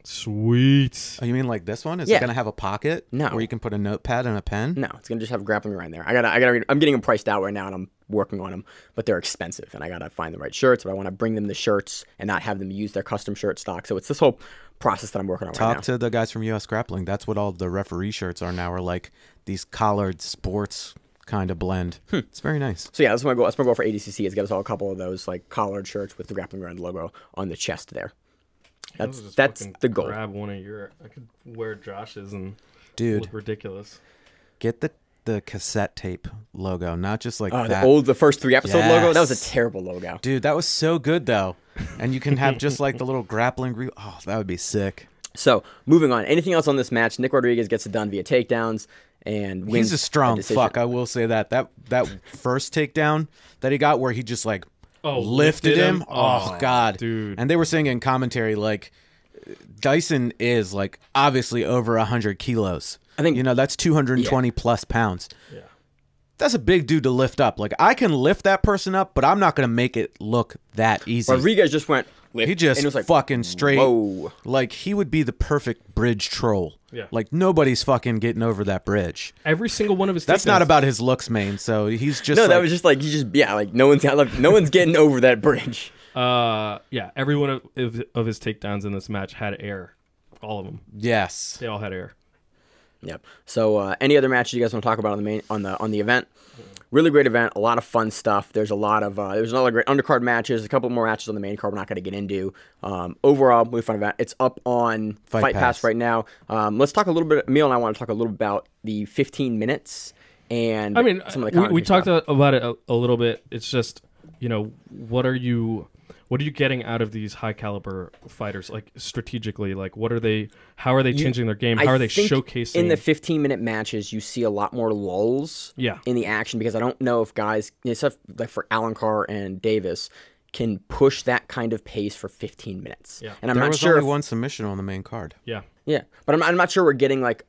Sweet. Oh, you mean like this one? Is Yeah. it gonna have a pocket? No. Where you can put a notepad and a pen? No, it's gonna just have grappling around there. I gotta. I'm getting them priced out right now, and I'm working on them, but they're expensive, and I gotta find the right shirts. But I want to bring them the shirts and not have them use their custom shirt stock. So it's this whole process that I'm working on right now. Talk to the guys from US Grappling. That's what all the referee shirts are now. Are like these collared sports kind of blend. It's very nice. So yeah, that's my goal. That's my goal for ADCC is get us all a couple of those like collared shirts with the Grappling Rewind logo on the chest there. I was just That's fucking the goal. Grab one of your. I could wear Josh's and Dude, look ridiculous. get the cassette tape logo, not just like Oh, that. the first 3 episode logo. That was a Yes. terrible logo. Dude, that was so good though. And you can have just like the little grappling oh, that would be sick. So moving on. Anything else on this match? Nick Rodriguez gets it done via takedowns and wins. He's a strong decision. fuck, I will say that. That first takedown that he got where he just like lifted him. Oh god. dude. And they were saying in commentary like Dyson is like obviously over 100 kilos. I think that's 220 plus pounds. Yeah. That's a big dude to lift up. Like, I can lift that person up, but I'm not going to make it look that easy. Rodriguez just went lift. He just and it was like, fucking straight. Whoa. Like, he would be the perfect bridge troll. Yeah. Like, nobody's fucking getting over that bridge. Every single one of his That's takedowns. not about his looks, Maine. So he's just No, like, that was just like, like no one's getting over that bridge. Yeah, every one of his takedowns in this match had air. All of them. yes. They all had air. Yep. So any other matches you guys want to talk about on the event? Really great event, a lot of fun stuff. There's a lot of there's another great undercard matches, a couple more matches on the main card we're not going to get into. Overall, really fun event. It's up on Fight Pass right now. Let's talk a little bit. Emil and I want to talk a little bit about the 15 minutes and some of the we talked stuff. about it a little bit. It's just, what are you getting out of these high caliber fighters? Like, strategically, like, how are they changing their game? How are they showcasing? In the 15-minute matches, you see a lot more lulls in the action, because I don't know if guys, except like for Alencar and Davis, can push that kind of pace for 15 minutes. Yeah. And I'm There not was sure only one submission on the main card. Yeah. Yeah, but I'm not sure we're getting like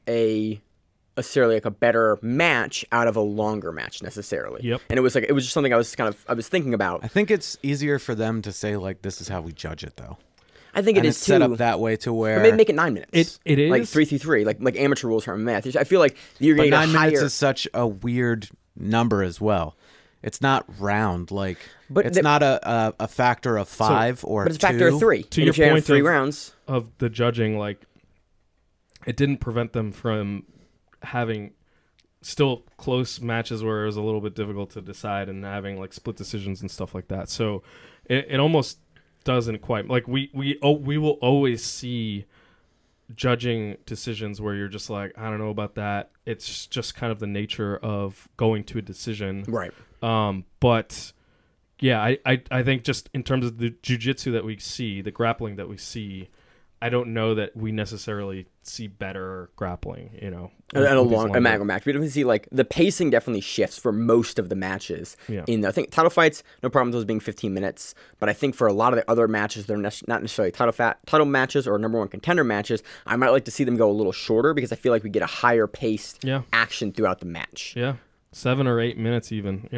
necessarily like a better match out of a longer match necessarily. Yep. And it was just something I was thinking about. I think it's easier for them to say, like, this is how we judge it, though. I think And it it's is too. set up that way to where... Or maybe make it 9 minutes. It is. like 3-3, like amateur rules from math. I feel like you're But getting 9 a higher. minutes is such a weird number as well. It's not round. Like, But it's not a factor of 5 or 2. But it's a factor of 3. To And your if you have point 3 rounds, of the judging, like, it didn't prevent them from having still close matches where it was a little bit difficult to decide and having like split decisions and stuff like that. So it almost doesn't quite, like, we will always see judging decisions where you're just like, I don't know about that. It's just kind of the nature of going to a decision. right? But yeah, I think just in terms of the jiu-jitsu that we see, the grappling that we see, I don't know that we necessarily see better grappling, And a Magma match. We definitely see like the pacing definitely shifts for most of the matches. Yeah. I think title fights, no problem with those being 15 minutes. But I think for a lot of the other matches, they're not necessarily title matches or number one contender matches. I might like to see them go a little shorter, because I feel like we get a higher paced action throughout the match. Yeah, 7 or 8 minutes even,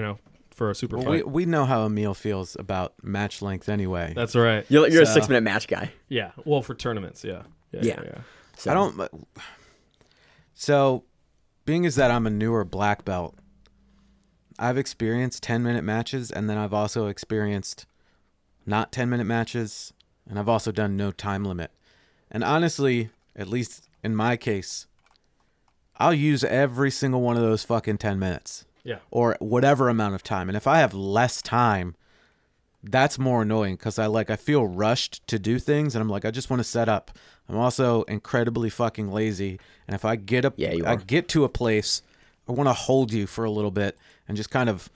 for a super fight. We know how Emil feels about match length anyway. That's right. You're a 6-minute match guy. Yeah. Well, for tournaments, yeah. So, I don't... So, being as that I'm a newer black belt, I've experienced 10-minute matches, and then I've also experienced not 10-minute matches, and I've also done no time limit. And honestly, at least in my case, I'll use every single one of those fucking 10 minutes. Yeah. Or whatever amount of time. And if I have less time, that's more annoying, because I feel rushed to do things, and I'm like, I just want to set up. I'm also incredibly fucking lazy, and if I get I get to a place, I want to hold you for a little bit and just kind of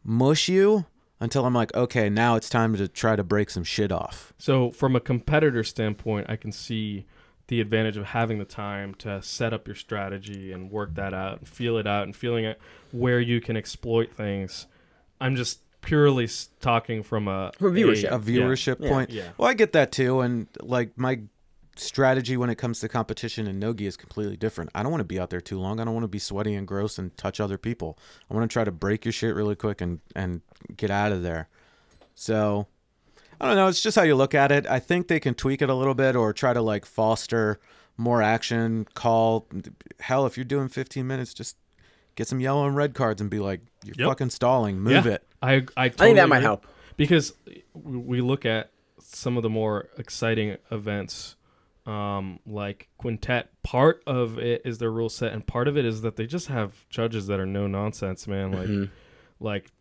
mush you until I'm like, okay, now it's time to try to break some shit off. So from a competitor standpoint, I can see the advantage of having the time to set up your strategy and work that out and feel it out and feeling it where you can exploit things. I'm just purely talking from a viewership point. Yeah. Well, I get that too, and like my strategy when it comes to competition in Nogi is completely different. I don't want to be out there too long. I don't want to be sweaty and gross and touch other people. I want to try to break your shit really quick and get out of there. So I don't know. It's just how you look at it. I think they can tweak it a little bit or try to like foster more action. Hell, if you're doing 15 minutes, just get some yellow and red cards and be like, you're fucking stalling. Move it. I totally think that might agree. help, because we look at some of the more exciting events, like Quintet. Part of it is their rule set, and part of it is that they just have judges that are no nonsense, man. Like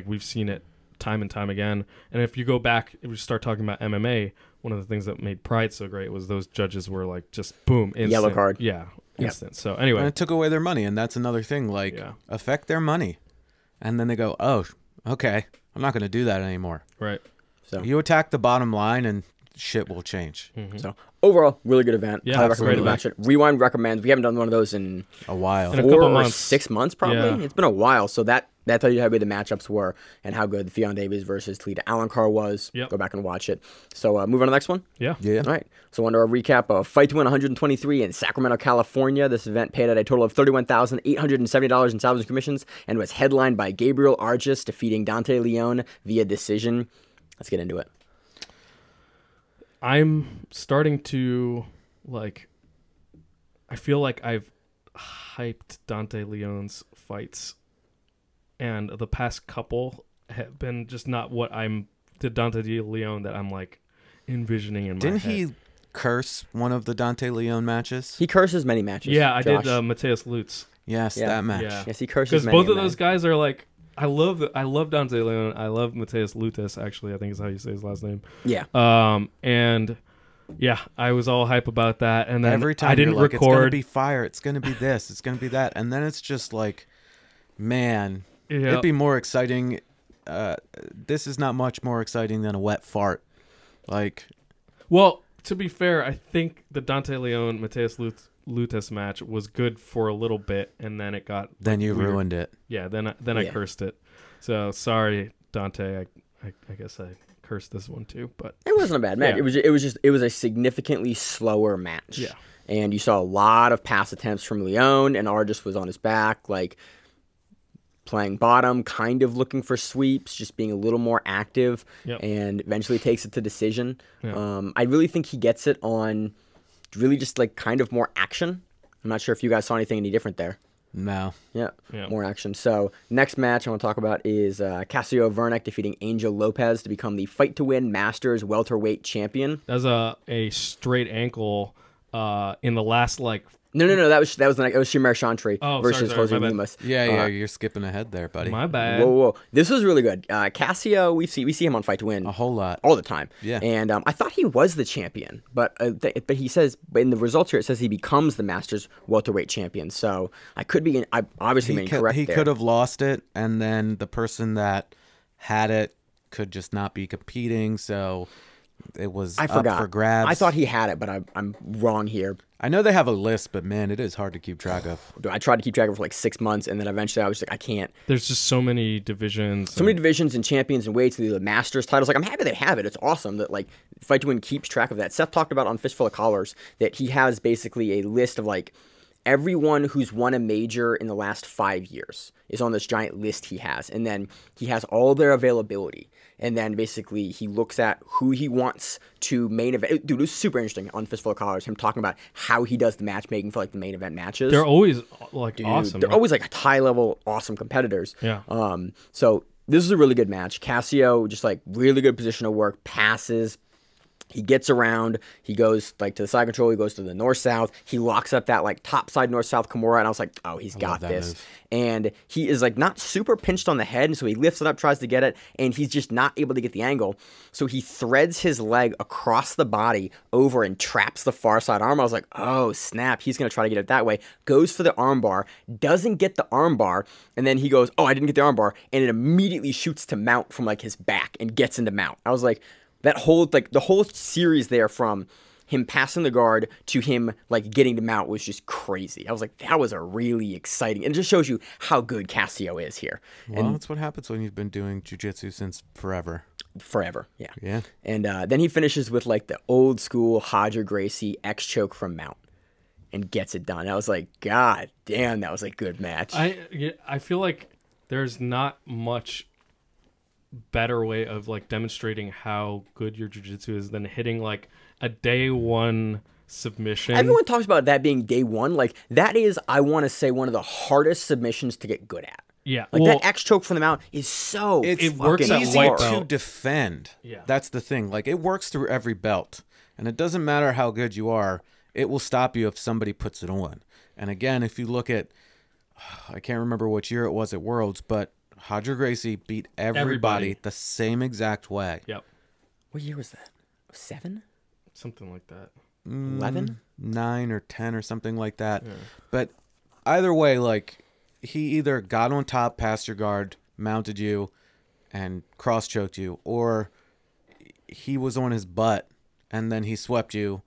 we've seen it time and time again. And if you go back, if we start talking about MMA, one of the things that made Pride so great was those judges were like just boom, instant. Yellow card. Yeah, instant. So anyway, and it took away their money, and that's another thing. Like affect their money, and then they go, oh, okay, I'm not going to do that anymore. Right. So you attack the bottom line, and shit will change. So overall, really good event. Yeah, Highly recommend absolutely. watch it. Rewind recommends. We haven't done one of those in A while. In a 4 couple or months. 6 months, probably. Yeah. It's been a while, so that that tells you how good the matchups were and how good the Ffion Davies versus Talita Alencar was. Yep. Go back and watch it. So move on to the next one. Yeah. Yeah. All right. So under our recap of Fight to Win 123 in Sacramento, California. This event paid out a total of $31,870 in salaries and commissions and was headlined by Gabriel Argis defeating Dante Leon via decision. Let's get into it. I'm starting to, I feel like I've hyped Dante Leon's fights, and the past couple have been just not what I'm to Dante Leon that I'm envisioning in my Didn't head. he curse one of the Dante Leon matches? He curses many matches. Yeah, I Josh. did Mateus Lutz. Yes, Yeah. that match. Yeah. Yes, he curses Because many. both of those guys are I love Dante Leon. I love Mateus Lutz, actually. I think is how you say his last name. Yeah. And yeah, I was all hype about that. And then Every time I didn't you're like, it's going to record. be fire, it's going to be this, it's going to be that. And then it's just man, Yeah. it'd be more exciting. This is not much more exciting than a wet fart. Well, to be fair, I think the Dante Leon Mateus Lutz match was good for a little bit, and then it got Then you weird. ruined it. Yeah, then I Yeah. cursed it. So sorry, Dante. I guess I cursed this one too, but It wasn't a bad match. Yeah. It was a significantly slower match. Yeah. And you saw a lot of pass attempts from Leon, and Argis was on his back, playing bottom, kind of looking for sweeps, just being a little more active, Yep. and eventually takes it to decision. Yeah. I really think he gets it on really just kind of more action. I'm not sure if you guys saw anything any different there. No. Yeah, Yeah. more action. So next match I want to talk about is Casio Vernick defeating Angel Lopez to become the Fight to Win Masters welterweight champion. that was a straight ankle in the last No, that was Shamir Chantry versus sorry, Jose my bad. Lemus. Yeah, you're skipping ahead there, buddy. my bad. Whoa. This was really good. Casio, we see him on Fight to Win A whole lot. all the time. Yeah. And I thought he was the champion, but he says in the results here it says he becomes the Masters welterweight champion. So I obviously been incorrect He there. could have lost it, and then the person that had it could just not be competing, so it was I forgot. up for grabs. I thought he had it, but I'm wrong here. I know they have a list, but man, it is hard to keep track of. I tried to keep track of it for 6 months, and then eventually I was I can't. There's just so many divisions. So many divisions and champions and weights, the Masters titles. I'm happy they have it. It's awesome that Fight to Win keeps track of that. Seth talked about on Fistful of Collars that he has basically a list of everyone who's won a major in the last 5 years is on this giant list he has, and then he has all their availability. And then basically he looks at who he wants to main event. Dude, it was super interesting on Fistful of Collars, him talking about how he does the matchmaking for the main event matches. They're always Dude, awesome. They're always high level, awesome competitors. Yeah. So this is a really good match. Casio just really good positional work, passes. He gets around. He goes to the side control. He goes to the north-south. He locks up that top side north-south Kimura, and I was like, oh, he's got that this. move. And he is not super pinched on the head, and so he lifts it up, tries to get it, and he's just not able to get the angle. So he threads his leg across the body over and traps the far side arm. I was like, oh, snap. He's going to try to get it that way. Goes for the arm bar, doesn't get the arm bar, and then he goes, oh, I didn't get the arm bar, and it immediately shoots to mount from his back and gets into mount. I was like, that whole the whole series there from him passing the guard to him getting to mount was just crazy. I was like, that was a really exciting, and it just shows you how good Casio is here. Well, that's what happens when you've been doing jiu-jitsu since forever. Forever, yeah. Yeah. And then he finishes with the old school Hodger Gracie X choke from mount and gets it done. I was like, God damn, that was a good match. I feel like there's not much better way of demonstrating how good your jiu-jitsu is than hitting a day one submission. Everyone talks about that being day one. That is, I want to say, one of the hardest submissions to get good at. Yeah, That X choke from the mount is so it works at Easy white to belt. defend. Yeah. That's the thing. It works through every belt. And it doesn't matter how good you are, it will stop you if somebody puts it on. And again, if you look at, I can't remember which year it was at Worlds, but Hodger Gracie beat everybody the same exact way. Yep. What year was that? 7? Something like that. 11? 9 or 10 or something like that. Yeah. But either way, he either got on top past your guard, mounted you, and cross-choked you, or he was on his butt, and then he swept you,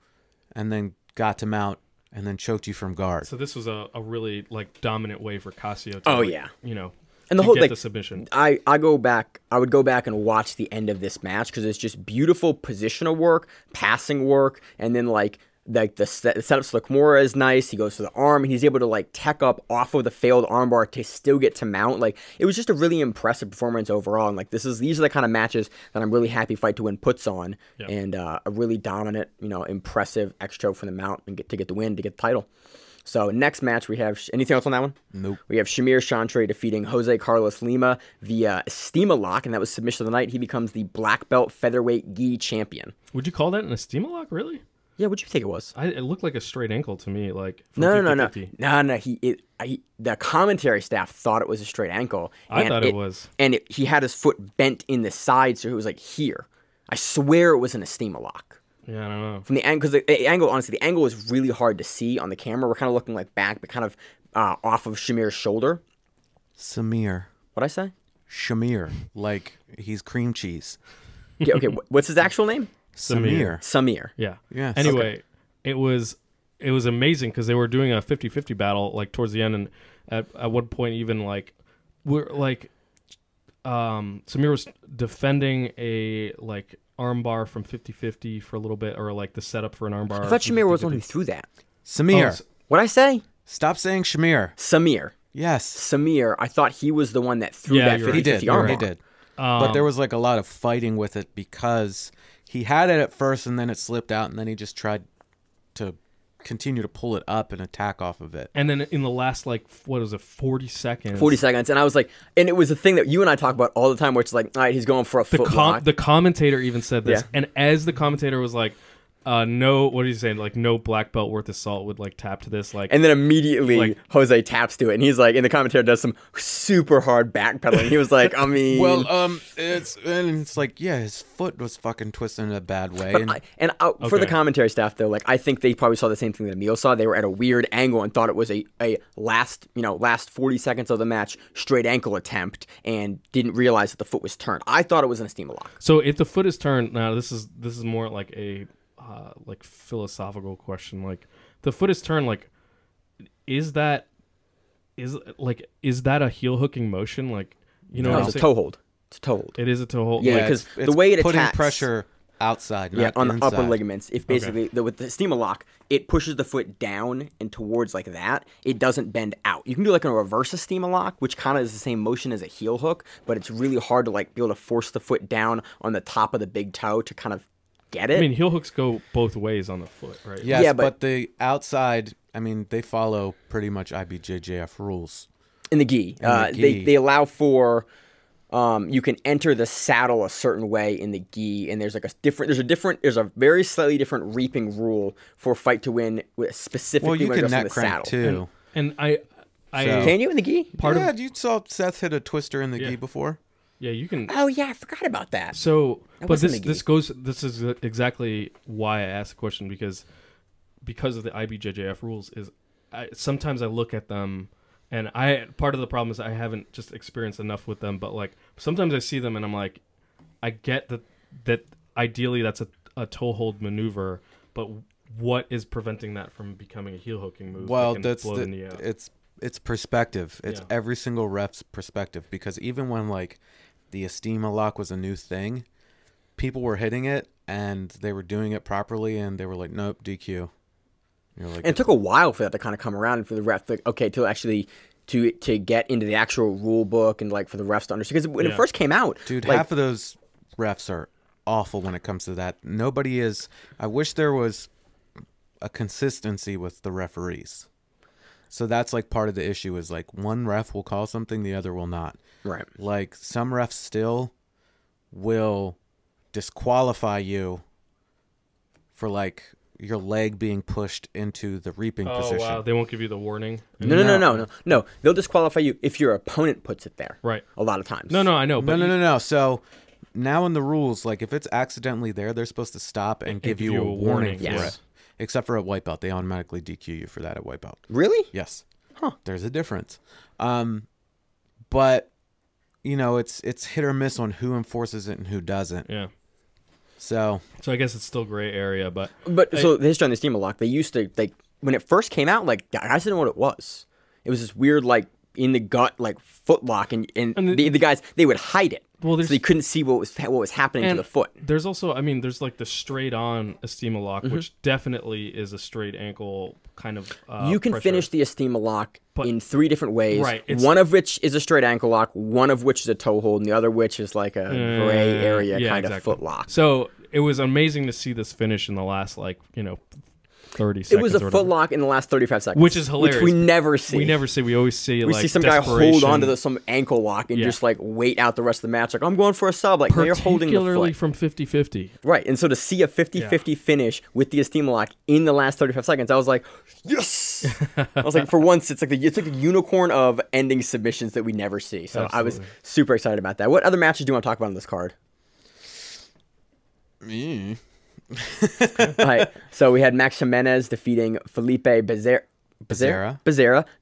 and then got to mount, and then choked you from guard. So this was a really dominant way for Casio to Oh, yeah. And the to whole get like the submission. I would go back and watch the end of this match because it's just beautiful positional work, passing work, and then like the setups look more as nice. He goes for the arm, and he's able to like tech up off of the failed armbar to still get to mount. Like it was just a really impressive performance overall. And like these are the kind of matches that I'm really happy Fight to Win puts on, and a really dominant, impressive X choke from the mount and get the win to get the title. So next match we have anything else on that one? Nope. We have Shamir Chantre defeating Jose Carlos Lima via Estima lock, and that was submission of the night. He becomes the black belt featherweight gi champion. Would you call that an Estima lock, really? Yeah, what'd you think it was? It looked like a straight ankle to me, like from No. 50-50. The commentary staff thought it was a straight ankle. I thought it was. And he had his foot bent in the side, so it was like here. I swear it was an Estima lock. Yeah, I don't know. From the angle, because the angle, honestly, the angle was really hard to see on the camera. We're kind of looking like back, but kind of off of Shamir's shoulder. Samir. What'd I say? Shamir. Like he's cream cheese. Yeah, okay, what's his actual name? Samir. Yeah. Yes. Anyway, it was amazing because they were doing a 50-50 battle like towards the end, and at one point even like Samir was defending a like armbar from 50-50 for a little bit, or like the setup for an armbar. I thought Shamir was the one who threw that. Samir. What'd I say? Stop saying Shamir. Samir. Yes. Samir. I thought he was the one that threw that 50-50 He did. armbar. He did. But there was like a lot of fighting with it because he had it at first and then it slipped out and then he just tried to continue to pull it up and attack off of it. And then in the last, like, what was it, 40 seconds? 40 seconds. And I was like, and it was a thing that you and I talk about all the time where it's like, all right, he's going for a foot lock. The commentator even said this. Yeah. And as the commentator was like, no, what are you saying? Like, no black belt worth of salt would, like, tap to this. Like, and then immediately like, Jose taps to it. And he's like, and the commentator does some super hard backpedaling. He was like, I mean. Well, it's like, yeah, his foot was fucking twisted in a bad way. For the commentary staff, though, like, I think they probably saw the same thing that Emil saw. They were at a weird angle and thought it was a last 40 seconds of the match straight ankle attempt and didn't realize that the foot was turned. I thought it was an Estima lock. So if the foot is turned, now this is more like a like philosophical question. Like, the foot is turned, like, is that a heel hooking motion? Like, No, it's a toe hold. It's a toe hold. It is a toe hold. Yeah, because the way it putting attacks, pressure outside, not on inside. the upper ligaments. If basically with the Estima lock, it pushes the foot down and towards like that. It doesn't bend out. You can do like a reverse Estima lock, which kind of is the same motion as a heel hook, but it's really hard to like be able to force the foot down on the top of the big toe to kind of get it. I mean, heel hooks go both ways on the foot, right? Yes, yeah, but the outside, I mean, they follow pretty much IBJJF rules. In the gi, they allow for you can enter the saddle a certain way in the gi, and there's a very slightly different reaping rule for Fight to Win specifically when addressing the saddle too. And I can you in the gi? You saw Seth hit a twister in the gi before. Yeah, you can. Oh yeah, I forgot about that. So, but this is exactly why I asked the question, because of the IBJJF rules. Is sometimes I look at them, and part of the problem is I haven't just experienced enough with them. But like sometimes I see them and I'm like, I get that ideally that's a toe hold maneuver, but what is preventing that from becoming a heel hooking move? Well, it's perspective. It's every single ref's perspective, because even when like the Estima lock was a new thing, people were hitting it and they were doing it properly, and they were like, nope, DQ. Like, and it took a while for that to kind of come around, and for the ref, like, okay, to actually to get into the actual rule book, and like for the refs to understand. Because when it first came out, dude, like, half of those refs are awful when it comes to that. Nobody is. I wish there was a consistency with the referees. So that's like part of the issue, is like one ref will call something, the other will not. Right. Like some refs still will disqualify you for like your leg being pushed into the reaping position. Oh wow, they won't give you the warning. No. They'll disqualify you if your opponent puts it there. Right. A lot of times. No, I know. But No. So now in the rules, like if it's accidentally there, they're supposed to stop and give you a warning for it. Except for at white belt, they automatically DQ you for that at white belt. Really? Yes. Huh. There's a difference. But it's hit or miss on who enforces it and who doesn't. Yeah. So I guess it's still gray area, but so the history on the Estima lock, they used to, like, when it first came out, like, guys didn't know what it was. It was this weird, like, in the gut like footlock, and the guys, they would hide it. Well, so they couldn't see what was happening to the foot. There's also, I mean, there's like the straight on Estima lock, which definitely is a straight ankle kind of. You can pressure. finish the Estima lock in 3 different ways. Right. One of which is a straight ankle lock, one of which is a toe hold, and the other which is like a gray area kind of foot lock. So it was amazing to see this finish in the last 30 seconds. It was a foot lock in the last 35 seconds. Which is hilarious. Which we never see. We never see. We always see we see some guy hold on to some ankle lock and just like wait out the rest of the match. Like, I'm going for a sub. Like, no, you're holding the foot. Particularly from 50-50. Right. And so to see a 50-50 finish with the Estima lock in the last 35 seconds, I was like, yes! I was like, for once, it's like the unicorn of ending submissions that we never see. So I was super excited about that. What other matches do you want to talk about on this card? All right, so we had Max Jimenez defeating Felipe Becerra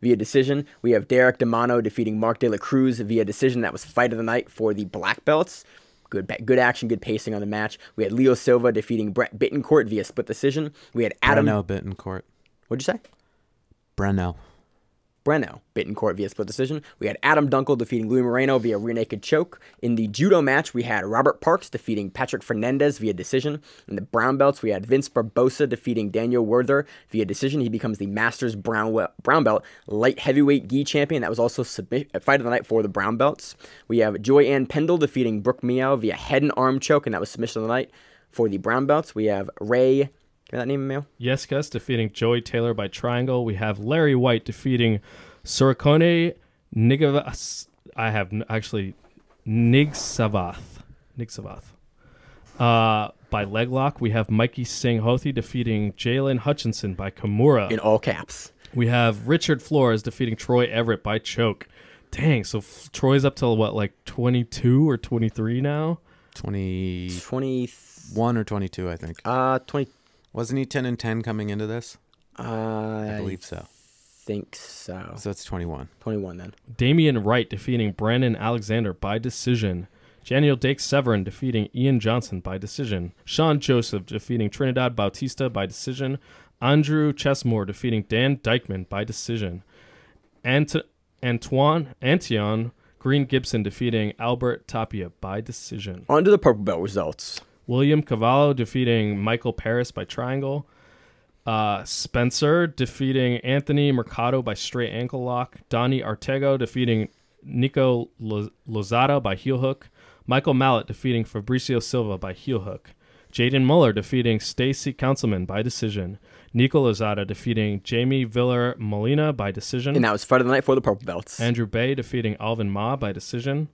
via decision. We have Derek DeMano defeating Mark De La Cruz via decision. That was fight of the night for the black belts. Good action, good pacing on the match. We had Leo Silva defeating Brett Bittencourt via split decision. We had Adam Bittencourt. What'd you say? Breno Bittencourt via split decision. We had Adam Dunkel defeating Louis Moreno via rear naked choke. In the judo match, we had Robert Parks defeating Patrick Fernandez via decision. In the brown belts, we had Vince Barbosa defeating Daniel Werther via decision. He becomes the Masters brown belt light heavyweight gi champion. That was also fight of the night for the brown belts. We have Joy Ann Pendle defeating Brooke Meow via head and arm choke, and that was submission of the night for the brown belts. We have Ray... Hear that name, Emil? Yes, Gus, defeating Joey Taylor by triangle. We have Larry White defeating Surakone Nigsavath. By leg lock. We have Mikey Singh Hothi defeating Jalen Hutchinson by Kimura. In all caps. We have Richard Flores defeating Troy Everett by choke. Dang, so Troy's up to what, like 22 or 23 now? 21 or 22, I think. 20. Wasn't he 10-10 coming into this? I believe so. Think so. So that's 21. 21 then. Damian Wright defeating Brandon Alexander by decision. Daniel Dake Severin defeating Ian Johnson by decision. Sean Joseph defeating Trinidad Bautista by decision. Andrew Chesmore defeating Dan Dykeman by decision. Antion Green Gibson defeating Albert Tapia by decision. On to the purple belt results. William Cavallo defeating Michael Paris by triangle. Spencer defeating Anthony Mercado by straight ankle lock. Donnie Artego defeating Nico Lozada by heel hook. Michael Mallet defeating Fabricio Silva by heel hook. Jaden Muller defeating Stacy Councilman by decision. Nico Lozada defeating Jamie Viller Molina by decision. And that was fight of the night for the purple belts. Andrew Bay defeating Alvin Ma by decision.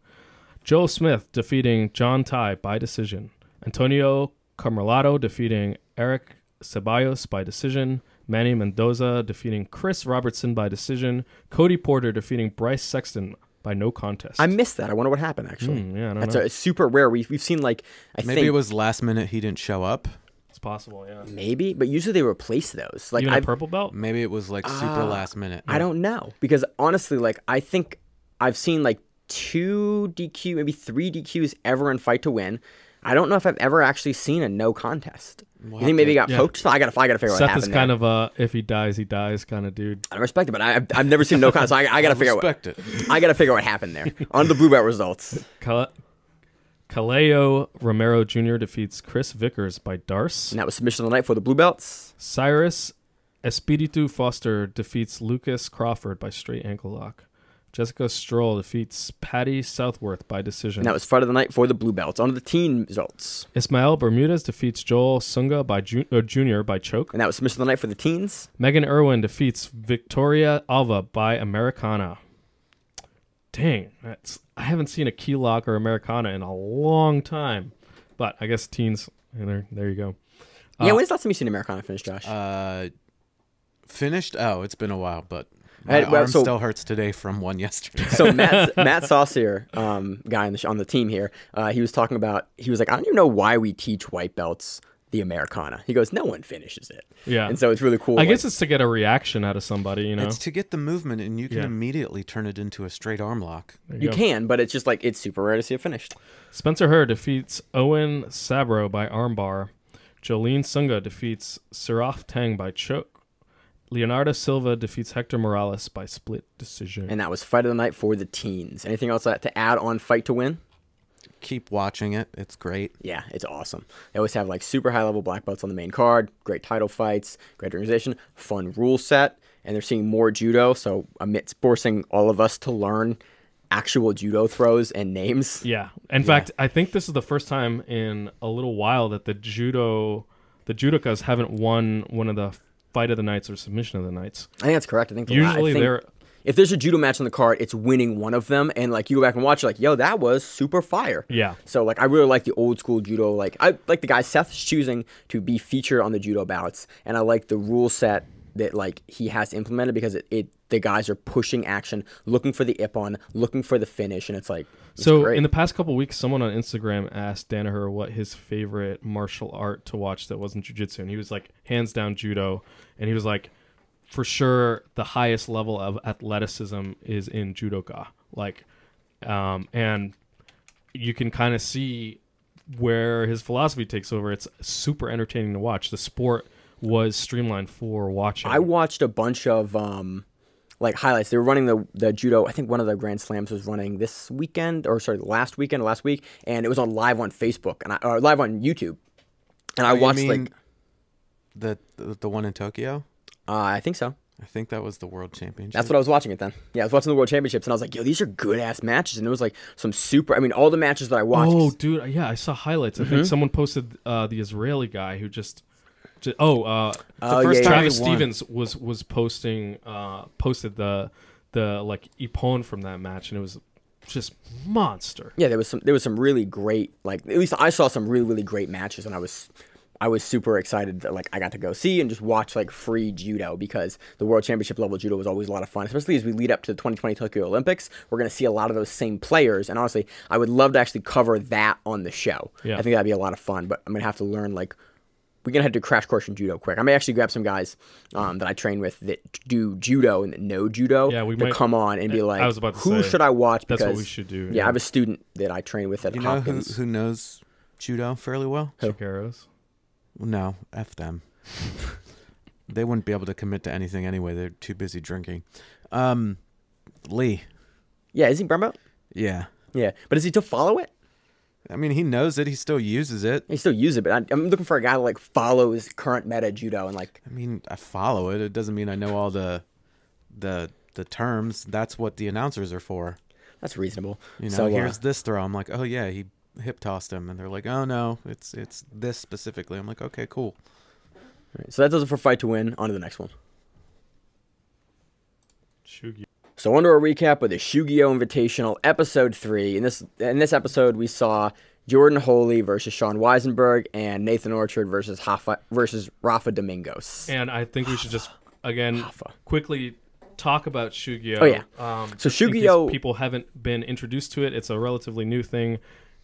Joel Smith defeating John Tai by decision. Antonio Camerlado defeating Eric Ceballos by decision. Manny Mendoza defeating Chris Robertson by decision. Cody Porter defeating Bryce Sexton by no contest. I missed that. I wonder what happened, actually. Yeah, I don't That's know. It's super rare. We've seen, like, Maybe it was last minute he didn't show up. It's possible, yeah. Maybe, but usually they replace those. Like, Even a purple belt? Maybe it was like super last minute. I don't know. Because honestly, like, I think I've seen like 2 DQ, maybe 3 DQs ever in Fight to Win. I don't know if I've ever actually seen a no contest. You think maybe he got poked? I gotta figure out what happened. Seth is kind of a if he dies, he dies kind of dude. I respect it, but I've never seen no contest. So I gotta figure out. I gotta figure out what happened there. On to the blue belt results. Kaleo Romero Jr. defeats Chris Vickers by Darce. And that was submission of the night for the blue belts. Cyrus Espiritu Foster defeats Lucas Crawford by straight ankle lock. Jessica Stroll defeats Patty Southworth by decision. And that was fight of the night for the blue belts. On to the team results. Ismael Bermudez defeats Joel Sunga by Jr. by choke. And that was submission of the night for the teens. Megan Irwin defeats Victoria Alva by Americana. Dang, I haven't seen a key lock or Americana in a long time. But I guess teens, there you go. Yeah, when's the last time you seen Americana finish, Josh? Finished? Oh, it's been a while, but my arm still hurts today from one yesterday. So Matt Saucier, guy on the team here, he was talking about, he was like, I don't even know why we teach white belts the Americana. He goes, no one finishes it. Yeah. And so it's really cool. I guess it's to get a reaction out of somebody, you know? It's to get the movement, and you can immediately turn it into a straight arm lock. You can, but it's just like, it's super rare to see it finished. Spencer Hurd defeats Owen Sabro by armbar. Jolene Sunga defeats Siraf Tang by choke. Leonardo Silva defeats Hector Morales by split decision. And that was fight of the night for the teens. Anything else to add on Fight to Win? Keep watching it. It's great. Yeah, it's awesome. They always have like super high-level black belts on the main card, great title fights, great organization, fun rule set, and they're seeing more judo, so it's forcing all of us to learn actual judo throws and names. Yeah. In fact, I think this is the first time in a little while that the judokas haven't won one of the fight of the nights or submission of the nights. I think that's correct. I think they're... If there's a judo match on the card, it's winning one of them, and like you go back and watch, you're like, yo, that was super fire. Yeah. So like, I really like the old school judo. Like, I like the guy Seth's choosing to be featured on the judo bouts, and I like the rule set that like he has implemented because the guys are pushing action, looking for the ippon, looking for the finish, and it's like. So great. in the past couple of weeks, someone on Instagram asked Danaher what his favorite martial art to watch that wasn't jiu-jitsu, and he was like, hands down judo, and he was like, for sure, the highest level of athleticism is in judoka. Like, and you can kind of see where his philosophy takes over. It's super entertaining to watch. The sport was streamlined for watching. I watched a bunch of like highlights. They were running the judo. I think one of the Grand Slams was running this weekend, or sorry, last week, and it was live on Facebook or live on YouTube. And I watched like the one in Tokyo. I think so. I think that was the World Championship. That's what I was watching it then. Yeah, I was watching the World Championships, and I was like, yo, these are good-ass matches. And it was like some super... I mean, all the matches that I watched... Oh, dude, yeah, I saw highlights. I think someone posted the Israeli guy who just the first Travis Stevens was posting posted the like ippon from that match, and it was just monster. Yeah, there was some really great, like, at least I saw some really, really great matches, and I was super excited that like I got to go see and just watch like free judo, because the World Championship level judo was always a lot of fun, especially as we lead up to the 2020 Tokyo Olympics. We're going to see a lot of those same players, and honestly, I would love to actually cover that on the show. Yeah. I think that'd be a lot of fun, but I'm going to have to learn like we're going to have to crash course in judo quick. I may actually grab some guys that I train with that do judo and that know judo to come on and be like, I was about to who say, should I watch? That's because, what we should do. Yeah, I have a student that I train with at Hopkins. Who knows judo fairly well? Chicaros. No, F them. They wouldn't be able to commit to anything anyway. They're too busy drinking. Lee. Yeah, is he brown belt? Yeah. Yeah, but is he still follow it? I mean, he knows it. He still uses it. He still uses it, but I'm looking for a guy who like follows current meta judo and like. I mean, I follow it. It doesn't mean I know all the terms. That's what the announcers are for. That's reasonable. You know, so, here's this throw. I'm like, oh yeah, he hip tossed him, and they're like, oh no, it's this specifically. I'm like, okay, cool. All right, so that does it for Fight to Win. On to the next one. Shugyo. So on to a recap of the Shugyo Invitational, Episode 3. In this episode, we saw Jordan Holy versus Sean Weisenberg and Nathan Orchard versus Rafa Domingos. And I think we should just, again, quickly talk about Shugyo. Oh, yeah. So Shugyo... people haven't been introduced to it. It's a relatively new thing.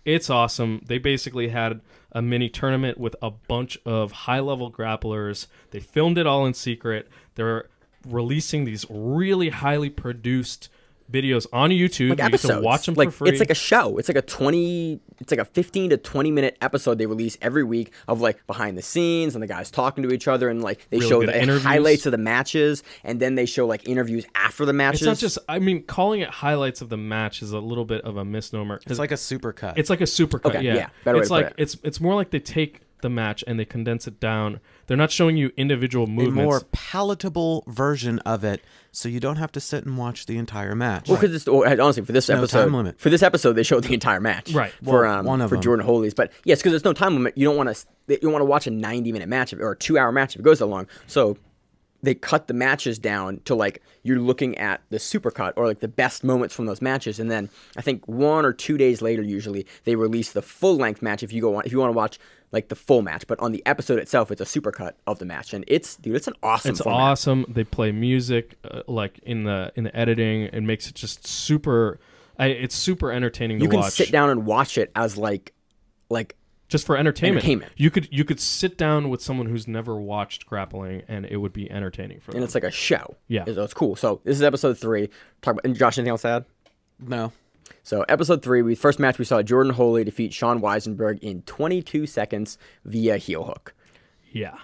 It's awesome. They basically had a mini tournament with a bunch of high-level grapplers. They filmed it all in secret. They're releasing these really highly produced videos on YouTube. Like episodes. You get to watch them like, for free. It's like a show. It's like a 15 to 20 minute episode they release every week of like behind the scenes and the guys talking to each other, and like they really show the highlights of the matches, and then they show like interviews after the matches. It's not just, I mean, calling it highlights of the match is a little bit of a misnomer. It's like a supercut. It's like a supercut. Okay, yeah. Better it's way to like put it. it's more like they take the match and they condense it down. They're not showing you individual movements. A more palatable version of it, so you don't have to sit and watch the entire match. Well, because honestly, for this episode, time limit. For this episode, they showed the entire match. Right. For one of them. Jordan Holy's, but yes, because there's no time limit. You don't want to watch a 90-minute match or a 2-hour match if it goes that long. So they cut the matches down to like you're looking at the supercut or like the best moments from those matches, and then I think 1 or 2 days later, usually they release the full length match if you want to watch like the full match. But on the episode itself, it's a supercut of the match, and it's an awesome. It's format. awesome. They play music like in the editing. It makes it just super. It's super entertaining to watch. You can sit down and watch it as like. Just for entertainment. You could sit down with someone who's never watched grappling, and it would be entertaining for them. And it's like a show. Yeah. So it's cool. So this is episode 3. And Josh, anything else to add? No. So episode 3, first match we saw Jordan Holy defeat Sean Weisenberg in 22 seconds via heel hook. Yeah.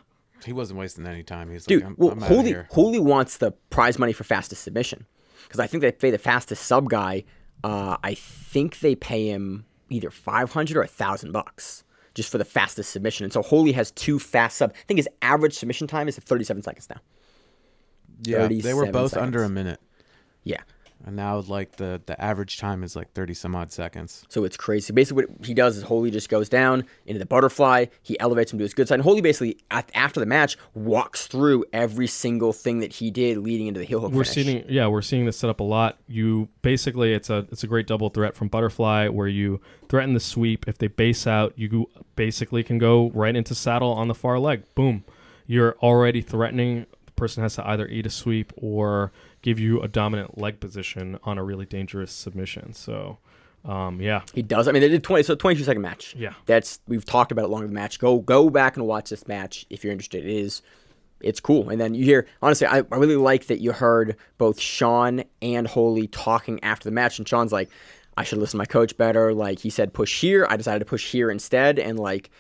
He wasn't wasting any time. He's Dude, like, well, I'm outta here. Holy wants the prize money for fastest submission. Because I think they pay the fastest sub guy, I think they pay him either $500 or $1,000 just for the fastest submission. And so Holy has 2 fast sub. I think his average submission time is 37 seconds now. Yeah, they were both seconds. under a minute. Yeah. And now, like, the average time is like 30-some-odd seconds. So it's crazy. Basically, what he does is Holy just goes down into the butterfly. He elevates him to his good side. And Holy basically, after the match, walks through every single thing that he did leading into the heel hook finish. We're seeing this set up a lot. You basically, it's a great double threat from butterfly where you threaten the sweep. If they base out, you basically can go right into saddle on the far leg. Boom. You're already threatening. The person has to either eat a sweep or give you a dominant leg position on a really dangerous submission. So, yeah. He does. I mean, they did 22-second match. Yeah. We've talked about it longer than the match. Go back and watch this match if you're interested. It's cool. And then you hear, honestly, I really like that you heard both Sean and Holy talking after the match. And Sean's like, I should listen to my coach better. Like, he said, push here. I decided to push here instead. And like,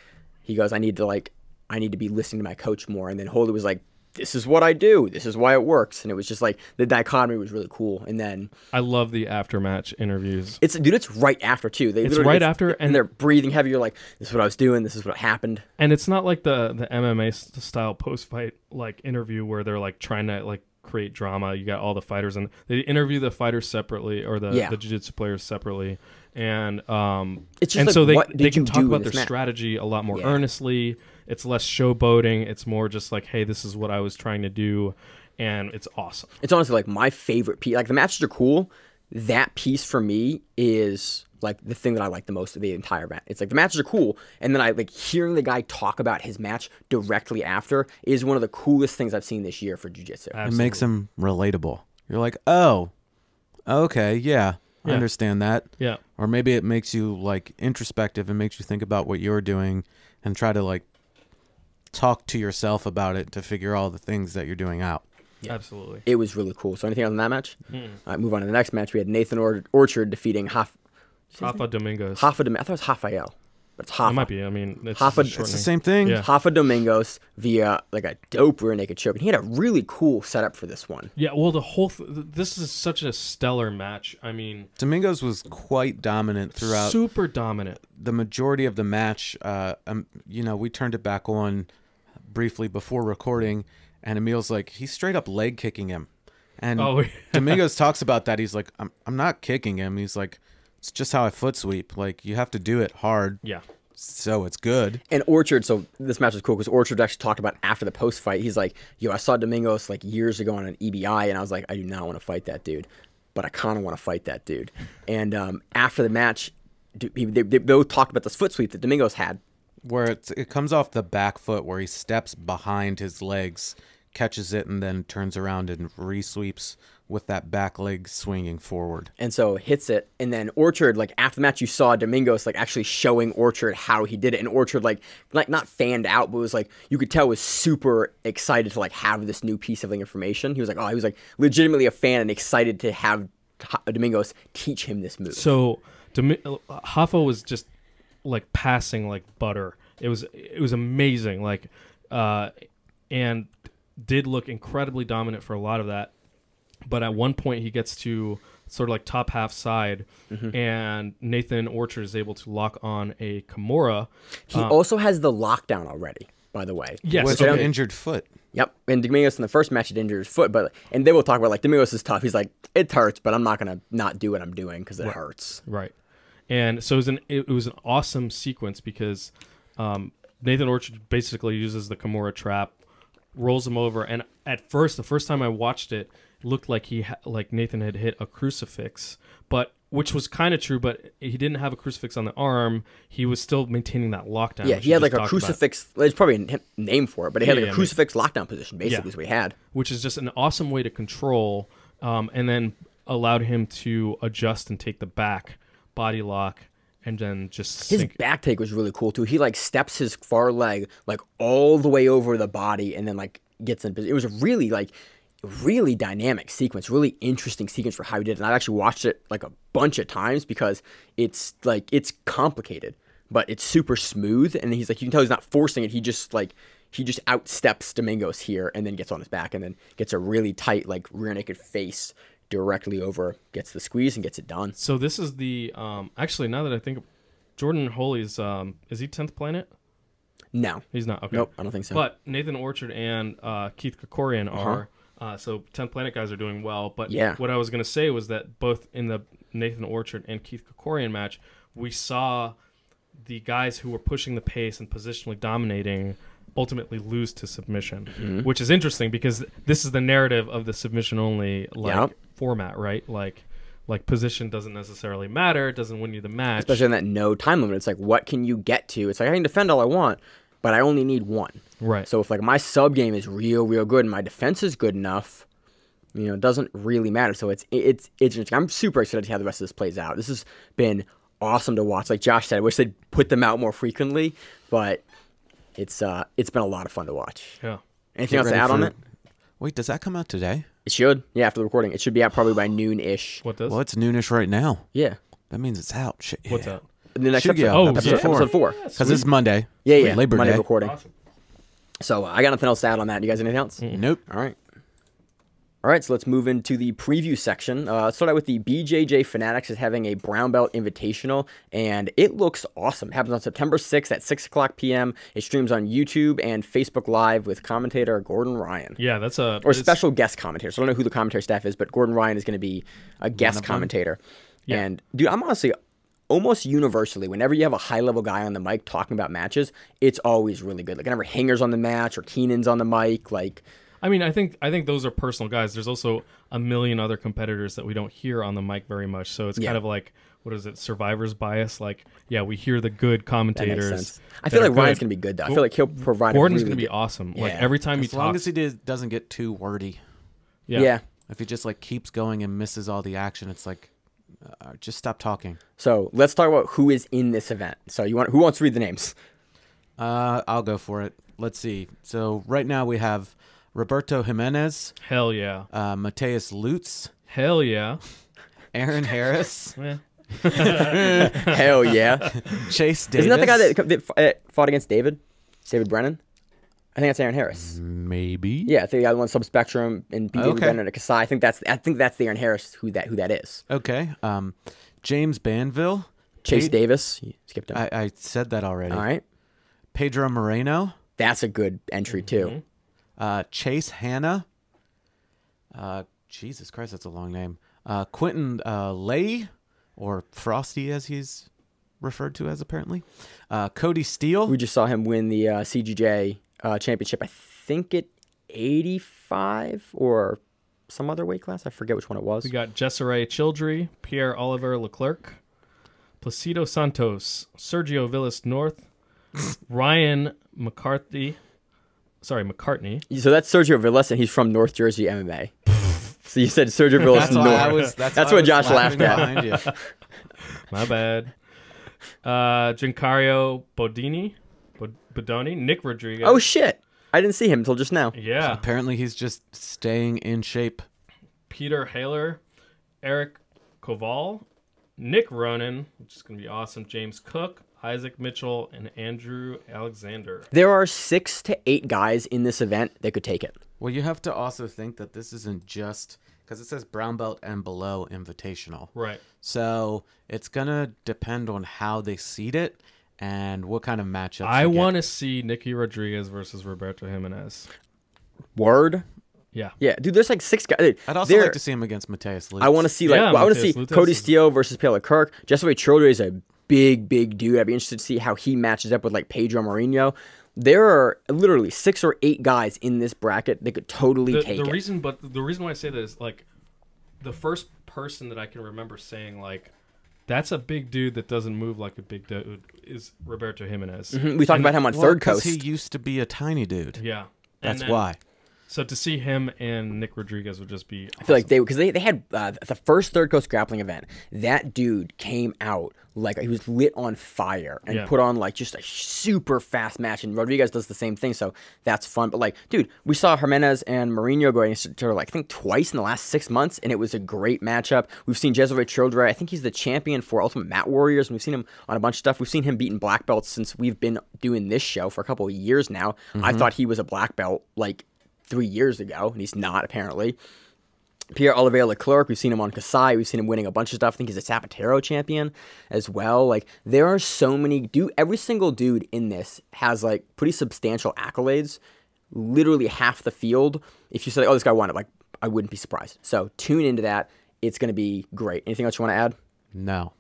he goes, I need to be listening to my coach more. And then Holy was like, this is what I do. This is why it works. And it was just like the dichotomy was really cool. And then I love the after-match interviews. It's right after too. It's right after, and they're breathing heavy. You're like, this is what I was doing. This is what happened. And it's not like the MMA style post-fight like interview where they're like trying to like create drama. You got all the fighters and they interview the fighters separately or the jiu-jitsu players separately. And it's just and like, so they can do talk about in this their match? strategy a lot more earnestly. It's less showboating. It's more just like, hey, this is what I was trying to do, and it's awesome. It's honestly like my favorite piece. Like the matches are cool. That piece for me is like the thing that I like the most of the entire match. It's like the matches are cool, and then I like hearing the guy talk about his match directly after is one of the coolest things I've seen this year for jiu-jitsu. It makes him relatable. You're like, oh, okay, yeah. I understand that. Yeah. Or maybe it makes you like introspective and makes you think about what you're doing and try to like talk to yourself about it to figure all the things that you're doing out. Yeah. Absolutely. It was really cool. So anything else on that match? All right, move on to the next match. We had Nathan Orchard defeating Rafa Domingos. I thought it was Rafael. But it's Rafa. It might be. I mean, it's Rafa, just a It's the shortening. same thing. Yeah. Rafa Domingos via like a dope rear naked choke. And he had a really cool setup for this one. Yeah, well, the whole this is such a stellar match. I mean, Domingos was quite dominant throughout. super dominant. The majority of the match, we turned it back on briefly before recording, and Emil's like, he's straight up leg kicking him. And Domingos talks about that. He's like, I'm not kicking him. He's like, it's just how I foot sweep. Like, you have to do it hard. Yeah. So it's good. And Orchard, so this match was cool because Orchard actually talked about after the post fight. He's like, yo, I saw Domingos like years ago on an EBI, and I was like, I do not want to fight that dude, but I kind of want to fight that dude. And after the match, they both talked about this foot sweep that Domingos had. Where it comes off the back foot where he steps behind his legs, catches it, and then turns around and re-sweeps with that back leg swinging forward. And so hits it, and then Orchard, like after the match, you saw Domingos like actually showing Orchard how he did it, and Orchard like not fanned out, but was like, you could tell was super excited to like have this new piece of like, information. He was like legitimately a fan and excited to have Domingos teach him this move. So Rafa was just like passing like butter. It was amazing. Like, and did look incredibly dominant for a lot of that. But at one point he gets to sort of like top half side, and Nathan Orchard is able to lock on a Kimura. He also has the lockdown already, by the way. Yes. With an injured foot. Yep. And Domingos in the first match, he injured his foot, and they will talk about like Domingos is tough. He's like, it hurts, but I'm not gonna not do what I'm doing because it hurts. Right. And so it was an awesome sequence because Nathan Orchard basically uses the Kimura trap, rolls him over, and at first, the first time I watched it, looked like Nathan had hit a crucifix, but which was kind of true, but he didn't have a crucifix on the arm. He was still maintaining that lockdown. Yeah, he had like a crucifix. There's probably a name for it, but he had like a crucifix lockdown position, basically, is what he had. Which is just an awesome way to control, and then allowed him to adjust and take the back body lock, and then just his back take was really cool too. He like steps his far leg like all the way over the body, and then like gets in position. It was a really dynamic sequence, really interesting sequence for how he did it. And I've actually watched it like a bunch of times because it's complicated. but it's super smooth. And he's like, you can tell he's not forcing it. He just outsteps Domingos here and then gets on his back and then gets a really tight, like, rear naked face directly over, gets the squeeze and gets it done. So this is the actually, now that I think, Jordan Holy's is he 10th Planet? No, He's not. Okay. Nope, I don't think so. But Nathan Orchard and Keith Krikorian are. So 10th Planet guys are doing well. But what I was going to say was that both in the Nathan Orchard and Keith Krikorian match, we saw the guys who were pushing the pace and positionally dominating ultimately lose to submission, which is interesting because this is the narrative of the submission-only format, right? Like position doesn't necessarily matter. It doesn't win you the match. Especially in that no time limit. It's like, what can you get to? It's like, I can defend all I want, but I only need one. Right. So if like my sub game is real good and my defense is good enough, it doesn't really matter. So it's interesting. I'm super excited to see how the rest of this plays out. This has been awesome to watch. Like Josh said, I wish they'd put them out more frequently, but it's been a lot of fun to watch. Yeah. Anything else to add on it? Wait, does that come out today? It should. Yeah, after the recording. It should be out probably by noon-ish. What does? Well, it's noonish right now. Yeah. That means it's out. Shit. Yeah. What's out? The next Should be episode. out. Episode 4. Because it's Monday. Yeah. Labor Monday Day. recording. Awesome. So I got nothing else to add on that. You guys anything else? Nope. All right, so let's move into the preview section. Let's start out with the BJJ Fanatics is having a Brown Belt Invitational, and it looks awesome. It happens on September 6th at 6 o'clock p.m. It streams on YouTube and Facebook Live with commentator Gordon Ryan. Yeah, that's a... Or special guest commentator. So I don't know who the commentary staff is, but Gordon Ryan is going to be a guest commentator. Yeah. And, dude, I'm honestly... Almost universally, whenever you have a high-level guy on the mic talking about matches, it's always really good. Like, whenever Hanger's on the match or Keenan's on the mic, like... I mean, I think those are personal guys. There's also a million other competitors that we don't hear on the mic very much. So it's kind of like, what is it, survivor's bias? Like, yeah, we hear the good commentators. That makes sense. I feel like Ryan's going to be good, though. I feel like he'll provide Gordon's going to be awesome. Yeah. Like, every time he talks... As long as he doesn't get too wordy. Yeah. If he just, like, keeps going and misses all the action, it's like... just stop talking. So let's talk about who is in this event. So who wants to read the names? I'll go for it. Let's see. So right now we have Roberto Jimenez. Hell yeah. Mateus Lutz. Hell yeah. Aaron Harris. Hell yeah. Chase Davis. Isn't that the guy that fought against David Brennan? I think that's Aaron Harris. Maybe. Yeah, I think the other one Subspectrum and beat David Brennan at Kasai. I think that's the Aaron Harris who that is. Okay. James Banville. Chase Davis. You skipped him. I said that already. All right. Pedro Moreno. That's a good entry too. Chase Hanna. Jesus Christ, that's a long name. Quentin Lay, or Frosty as he's referred to as apparently. Cody Steele. We just saw him win the CGJ championship. I think at 85 or some other weight class. I forget which one it was. We got Jessere Childry, Pierre Oliver Leclerc, Placido Santos, Sergio Villas North, Ryan McCartney. So that's Sergio Villas, and he's from North Jersey MMA. So you said Sergio Villas North. That's what Josh laughed at. My bad. Giancario Bodoni, Nick Rodriguez. Oh shit! I didn't see him until just now. Yeah. So apparently he's just staying in shape. Peter Haler, Eric Koval, Nick Ronan, which is going to be awesome, James Cook, Isaac Mitchell, and Andrew Alexander. There are 6 to 8 guys in this event that could take it. Well, you have to also think that this isn't just... because it says brown belt and below invitational. Right. So it's going to depend on how they seed it and what kind of matchups. I want to see Nicky Rodriguez versus Roberto Jimenez. Word? Yeah. Yeah, dude, there's like 6 guys. I'd also like to see him against Mateus Lutz. I want to see Cody Steele versus Pele Kirk. Jessere Childry is a big dude. I'd be interested to see how he matches up with like Pedro Mourinho. There are literally 6 or 8 guys in this bracket that could totally take it. The reason why I say that is like the first person that I can remember saying like that's a big dude that doesn't move like a big dude is Roberto Jimenez. We talked about him on Third Coast. He used to be a tiny dude. Yeah. That's why. So to see him and Nick Rodriguez would just be awesome. I feel like because they had the first Third Coast grappling event. That dude came out like he was lit on fire and put on like just a super fast match. And Rodriguez does the same thing, so that's fun. But like, dude, we saw Jimenez and Mourinho go against each other like I think twice in the last 6 months, and it was a great matchup. We've seen Jezreel Childre. I think he's the champion for Ultimate Mat Warriors, and we've seen him on a bunch of stuff. We've seen him beating black belts since we've been doing this show for a couple of years now. I thought he was a black belt like 3 years ago, and he's not apparently. Pierre-Olivier Leclerc, we've seen him on Kasai. We've seen him winning a bunch of stuff. I think he's a Zapatero champion as well. Like, there are so many... Every single dude in this has, like, pretty substantial accolades. Literally half the field. If you say, oh, this guy won it, like, I wouldn't be surprised. So, tune into that. It's going to be great. Anything else you want to add? No.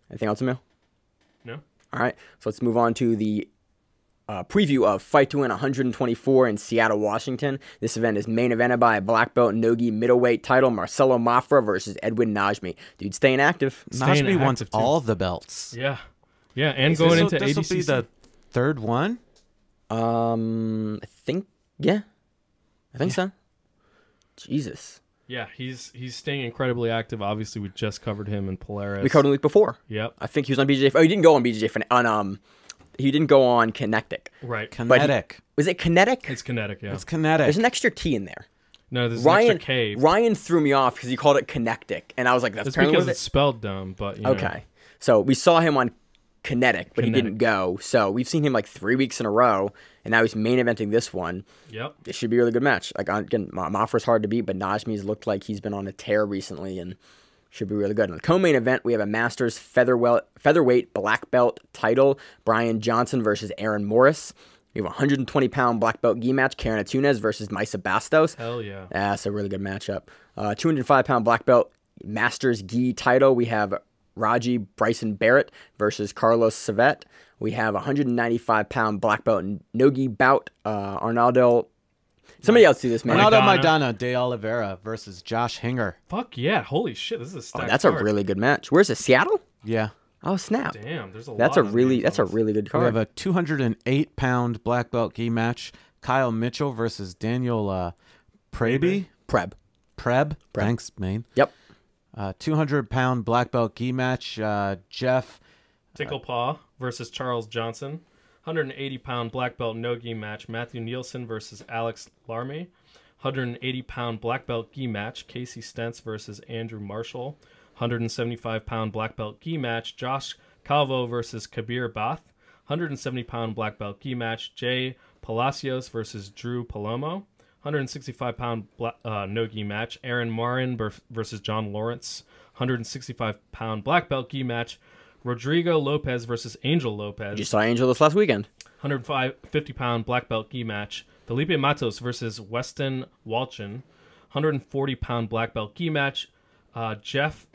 Anything else, Emil? No. All right. So, let's move on to the preview of Fight to Win 124 in Seattle, Washington. This event is main evented by a black belt nogi middleweight title, Marcelo Mafra versus Edwin Najmi. Dude, staying active. Najmi wants all the belts. Yeah. Yeah, and going into ADCC. This will be the third one? I think, yeah. I think so. Jesus. Yeah, he's staying incredibly active. Obviously, we just covered him in Polaris. We covered him the week before. Yep. I think he was on BJJ. Oh, he didn't go on BJJ. He didn't go on Kinetic. Right. Kinetic. Was it Kinetic? It's Kinetic, yeah. It's Kinetic. There's an extra T in there. No, there's an extra K. Ryan threw me off because he called it Kinetic, and I was like, "That's because it's spelled dumb." But okay, so we saw him on Kinetic, but he didn't go. So we've seen him like 3 weeks in a row, and now he's main eventing this one. Yep, it should be a really good match. Like again, Mafra's hard to beat, but Najmi's looked like he's been on a tear recently, and should be really good. In the co-main event, we have a Masters featherweight black belt title, Brian Johnson versus Aaron Morris. We have a 120-pound black belt gi match, Karen Atunes versus Maisa Bastos. Hell yeah. That's a really good matchup. 205-pound black belt Masters gi title, we have Raji Bryson Barrett versus Carlos Savet. We have a 195-pound black belt nogi bout, Arnaldo... Somebody else do this, man. Ronaldo Maidana de Oliveira versus Josh Hinger. Fuck yeah. Holy shit. This is a stacked that's card. a really good match. Where's it? Seattle? Yeah. Oh, snap. Damn, there's a lot That's a really good card. We have a 208-pound black belt gi match, Kyle Mitchell versus Daniel Preb. Thanks, Maine. Yep. 200-pound black belt gi match, Jeff Ticklepaw versus Charles Johnson. 180-pound black belt no-gi match, Matthew Nielsen versus Alex Larmy. 180-pound black belt gi match, Casey Stentz versus Andrew Marshall. 175-pound black belt gi match, Josh Calvo versus Kabir Bath. 170-pound black belt gi match, Jay Palacios versus Drew Palomo. 165-pound no-gi match, Aaron Marin versus John Lawrence. 165-pound black belt gi match, Rodrigo Lopez versus Angel Lopez. You just saw Angel this last weekend. 150-pound black belt gi match, Felipe Matos versus Weston Walchin. 140-pound black belt gi match, Jeff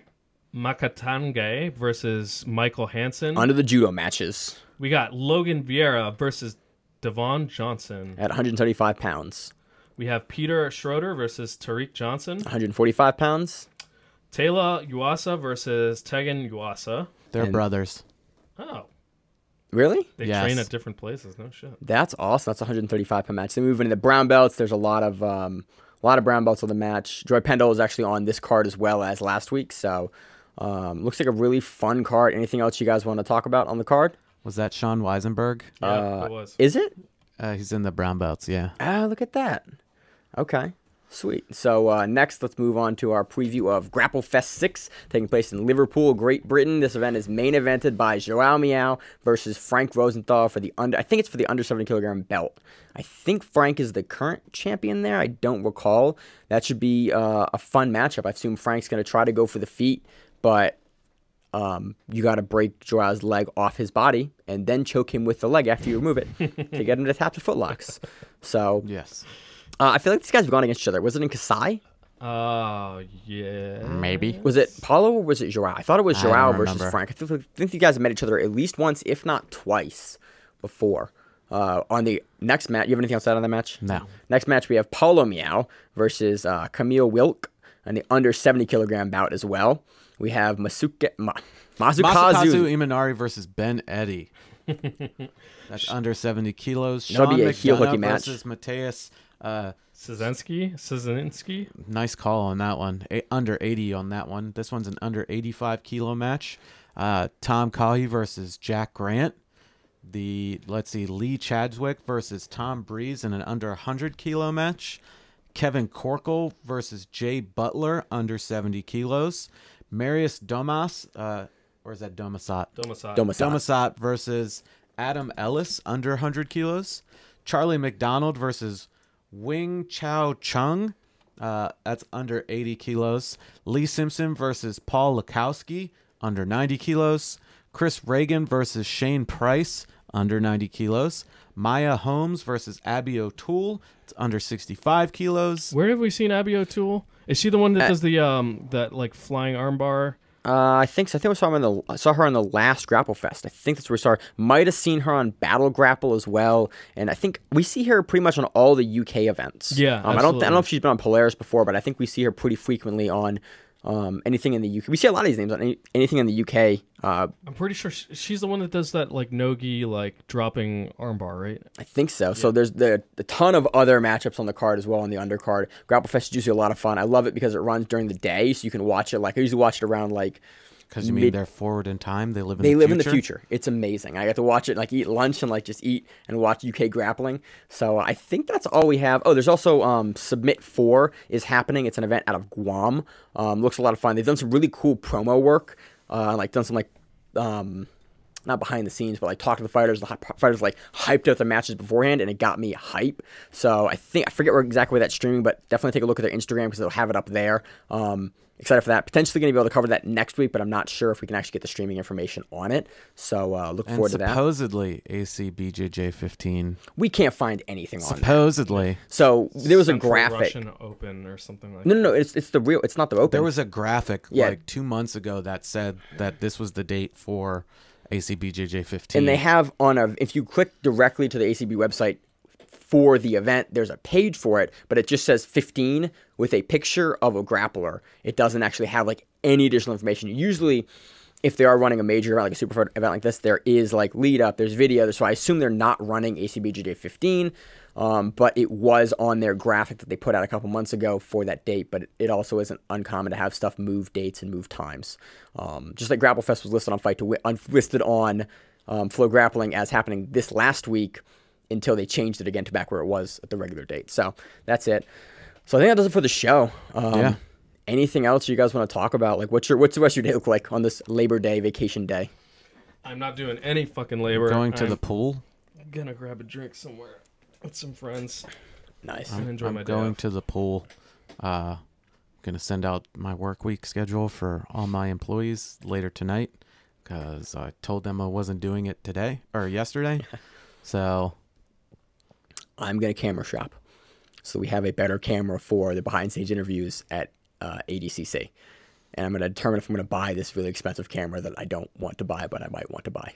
Makatange versus Michael Hansen. Under the judo matches. We got Logan Vieira versus Devon Johnson. At 135 pounds. We have Peter Schroeder versus Tariq Johnson. 145 pounds. Taylor Yuasa versus Tegan Yuasa. They're brothers. Oh. Really? They train at different places. No shit. That's awesome. That's a 135-pound match. They move into the brown belts. There's a lot of brown belts on the match. Joy Pendle is actually on this card as well as last week. So looks like a really fun card. Anything else you guys want to talk about on the card? Was that Sean Weisenberg? Yeah, it was. Is it? He's in the brown belts, yeah. Ah, look at that. Okay. Sweet. So next, let's move on to our preview of GrappleFest 6, taking place in Liverpool, Great Britain. This event is main evented by Joao Miao versus Frank Rosenthal for the under 70 kilogram belt. I think Frank is the current champion there. I don't recall. That should be a fun matchup. I assume Frank's going to try to go for the feet, but you got to break Joao's leg off his body and then choke him with the leg after you remove it to get him to tap the footlocks. So yes. I feel like these guys have gone against each other. Was it in Kasai? Yeah. Maybe. Was it Paulo or was it Joao? I thought it was Joao versus remember. Frank. I think these guys have met each other at least once, if not twice, before. On the next match, you have anything else to add on that match? No. Next match, we have Paulo Miao versus Camille Wilk on the under 70 kilogram bout as well. We have Masakazu Imanari versus Ben Eddy. That's under 70 kilos. That'll Sean be a heel McDonough hooky match. versus Mateus Szynski. Nice call on that one. Under 80 on that one. This one's an under 85 kilo match. Tom Cahy versus Jack Grant. Let's see, Lee Chadwick versus Tom Breeze in an under 100 kilo match. Kevin Corkle versus Jay Butler, under 70 kilos. Marius Domas, or is that Domasat? Domasat versus Adam Ellis, under 100 kilos. Charlie McDonald versus Wing Chao Chung, that's under 80 kilos. Lee Simpson versus Paul Lukowski, under 90 kilos. Chris Reagan versus Shane Price, under 90 kilos. Maya Holmes versus Abby O'Toole, it's under 65 kilos. Where have we seen Abby O'Toole? Is she the one that does the that like flying armbar? I think so. I think I saw her on the last GrappleFest. I think that's where we saw her. Might have seen her on Battle Grapple as well. And I think we see her pretty much on all the UK events. Yeah, I don't know if she's been on Polaris before, but I think we see her pretty frequently on anything in the UK. We see a lot of these names on anything in the UK. I'm pretty sure she's the one that does that like no-gi, like dropping armbar, right? I think so. Yeah. So there's a ton of other matchups on the card as well on the undercard. GrappleFest is usually a lot of fun. I love it because it runs during the day, so you can watch it. Like I usually watch it around like. Because you mean they're forward in time? They live in the future? It's amazing. I get to watch it, like eat lunch and like just eat and watch UK grappling. So I think that's all we have. Oh, there's also Submit 4 is happening. It's an event out of Guam. Looks a lot of fun. They've done some really cool promo work. Like done some like not behind the scenes, but like talk to the fighters. The fighters like hyped out their matches beforehand, and it got me hype. So I forget exactly where that's streaming, but definitely take a look at their Instagram because they'll have it up there. Excited for that. Potentially going to be able to cover that next week, but I'm not sure if we can actually get the streaming information on it. So look forward to that. Supposedly ACBJJ 15. We can't find anything on that. Supposedly. So there was a graphic. Russian Open or something like that. No. It's the real. It's not the Open. There was a graphic like 2 months ago that said that this was the date for ACBJJ 15. And they have if you click directly to the ACB website for the event, there's a page for it, but it just says 15 with a picture of a grappler. It doesn't actually have like any additional information. Usually, if they are running a major event, like a super event like this, there is like lead up, there's video. So I assume they're not running ACBJJ 15, but it was on their graphic that they put out a couple months ago for that date. But it also isn't uncommon to have stuff move dates and move times. Just like GrappleFest was listed on listed on Flow Grappling as happening this last week, until they changed it again to back where it was at the regular date. So that's it. So I think that does it for the show. Yeah. Anything else you guys want to talk about? Like what's the rest of your day look like on this Labor Day vacation day? I'm not doing any fucking labor. Going to the pool. I'm gonna grab a drink somewhere with some friends. Nice. And enjoy my day. I'm going to the pool. Gonna send out my work week schedule for all my employees later tonight because I told them I wasn't doing it today or yesterday. So I'm going to camera shop. So we have a better camera for the behind-stage interviews at ADCC. And I'm going to determine if I'm going to buy this really expensive camera that I don't want to buy, but I might want to buy.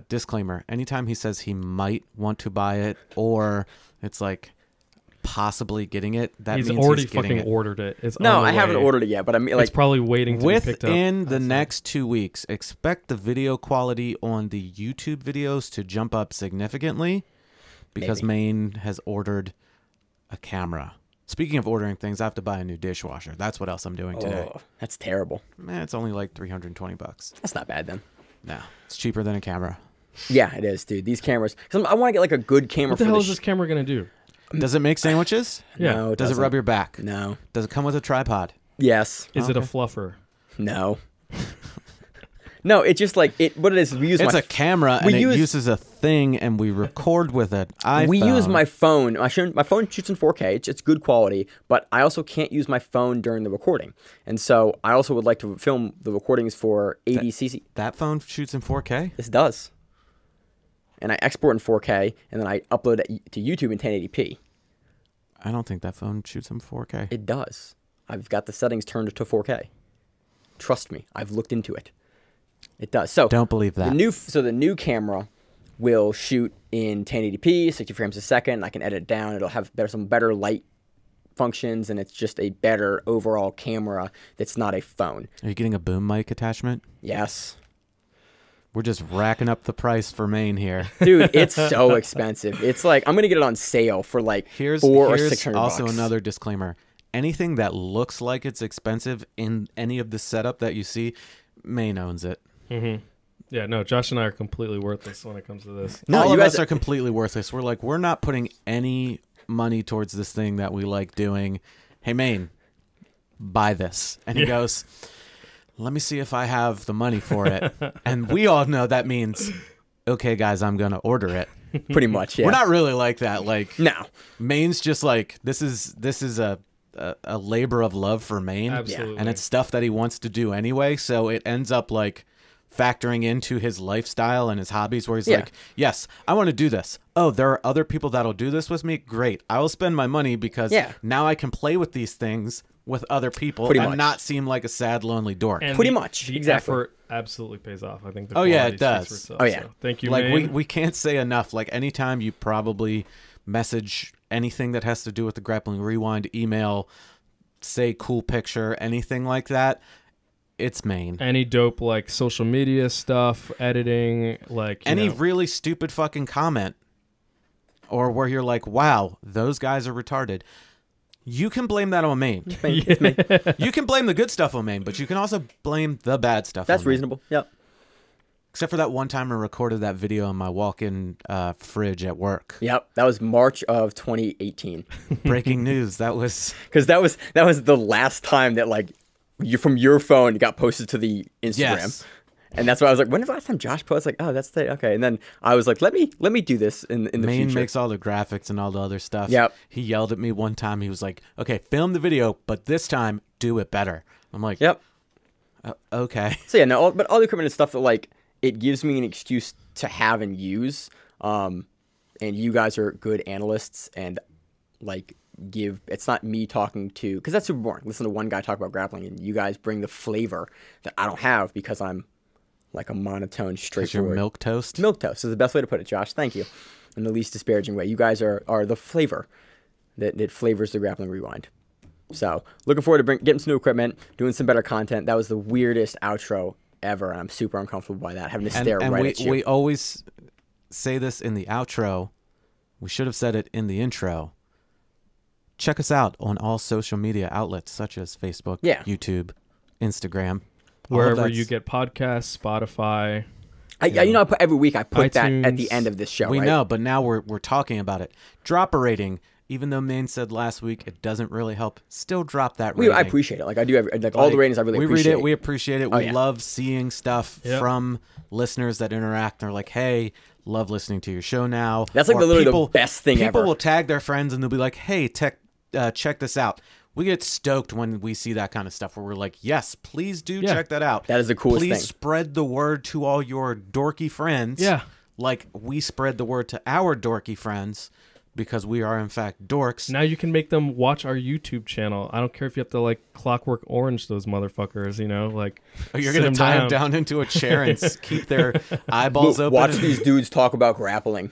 Disclaimer, anytime he says he might want to buy it or it's like possibly getting it, that he's means already he's getting fucking ordered it. It's no, on the I haven't way. ordered it yet, but I mean, like, it's probably waiting to be picked up. Within the next 2 weeks, expect the video quality on the YouTube videos to jump up significantly because Maine has ordered a camera. Speaking of ordering things, I have to buy a new dishwasher. That's what else I'm doing today. Oh, that's terrible. Man, it's only like $320. That's not bad then. No, it's cheaper than a camera. Yeah, it is, dude. These cameras. I want to get like a good camera. What the hell is this camera gonna do? Does it make sandwiches? Yeah. No, it Does it doesn't. rub your back? No. Does it come with a tripod? Yes. Is it a fluffer? No. No, it's just like it. What it is, we use It's my a camera and it uses a thing, and we record with it. We use my phone. My phone shoots in 4K. It's good quality, but I also can't use my phone during the recording. And so I also would like to film the recordings for ADCC. That phone shoots in 4K? This does. And I export in 4K, and then I upload it to YouTube in 1080p. I don't think that phone shoots in 4K. It does. I've got the settings turned to 4K. Trust me, I've looked into it. It does. So Don't believe that. The new camera will shoot in 1080p, 60 frames a second. I can edit it down. It'll have some better light functions, and it's just a better overall camera that's not a phone. Are you getting a boom mic attachment? Yes. We're just racking up the price for Maine here. Dude, it's so expensive. It's like I'm gonna get it on sale for like Here's $400 or $600. Also another disclaimer. Anything that looks like it's expensive in any of the setup that you see, Maine owns it. Mm-hmm. Yeah, no, Josh and I are completely worthless when it comes to this. No, All you of guys us are completely worthless. We're not putting any money towards this thing that we like doing. Hey, Maine, buy this. And he goes, let me see if I have the money for it. And we all know that means, okay, guys, I'm going to order it. Pretty much, yeah. We're not really like that. Like, No. Maine's just like, this is a labor of love for Maine. Absolutely. And it's stuff that he wants to do anyway. So it ends up like factoring into his lifestyle and his hobbies where he's like, yes, I want to do this. Oh, there are other people that'll do this with me. Great. I will spend my money because now I can play with these things with other people and not seem like a sad, lonely dork. And pretty much. The exactly. effort absolutely pays off. I think the it quality does. speaks for itself, Oh, yeah. so thank you, Like Maine. we can't say enough. Like anytime you probably message anything that has to do with the Grappling Rewind, email, say cool picture, anything like that, it's Maine. Any dope like social media stuff, editing, like Any really stupid fucking comment, or where you're like, wow, those guys are retarded. You can blame that on Maine. You can blame the good stuff on Maine, but you can also blame the bad stuff. That's on Maine. reasonable. Yep. Except for that one time I recorded that video on my walk-in fridge at work. Yep. That was March of 2018. Breaking news. That was Because that was the last time that like you from your phone got posted to the Instagram. Yes. And that's why I was like, when was the last time Josh posted? Like, oh, that's the okay. And then I was like, let me do this in the Maine future. makes all the graphics and all the other stuff. Yep. He yelled at me one time. He was like, okay, film the video, but this time do it better. I'm like, Yep. Okay. So yeah, no, but all the equipment is stuff that like it gives me an excuse to have and use. And you guys are good analysts and like it's not me talking to, because that's super boring. Listen to one guy talk about grappling, and you guys bring the flavor that I don't have because I'm like a monotone, straightforward. Your milquetoast. Milquetoast is the best way to put it, Josh. Thank you. In the least disparaging way. You guys are the flavor that flavors the Grappling Rewind. So looking forward to getting some new equipment, doing some better content. That was the weirdest outro ever, and I'm super uncomfortable by that, having to stare right at you. We always say this in the outro. We should have said it in the intro. Check us out on all social media outlets such as Facebook, YouTube, Instagram. Wherever you get podcasts, Spotify. I put every week I put iTunes. that at the end of this show. We right? know, but now we're talking about it. Drop a rating. Even though Maine said last week it doesn't really help, still drop that rating. I appreciate it. Like I do, all the ratings I really appreciate. We read it, we appreciate it. We love seeing stuff from listeners that interact. They're like, "Hey, love listening to your show now." That's like literally the best thing ever. People will tag their friends and they'll be like, "Hey, check this out." We get stoked when we see that kind of stuff where we're like, yes, please do check that out. That is the coolest thing. Please spread the word to all your dorky friends. Yeah. Like we spread the word to our dorky friends because we are, in fact, dorks. Now you can make them watch our YouTube channel. I don't care if you have to, like, Clockwork Orange those motherfuckers, like... You're going to tie them down into a chair and keep their eyeballs open. Watch these dudes talk about grappling.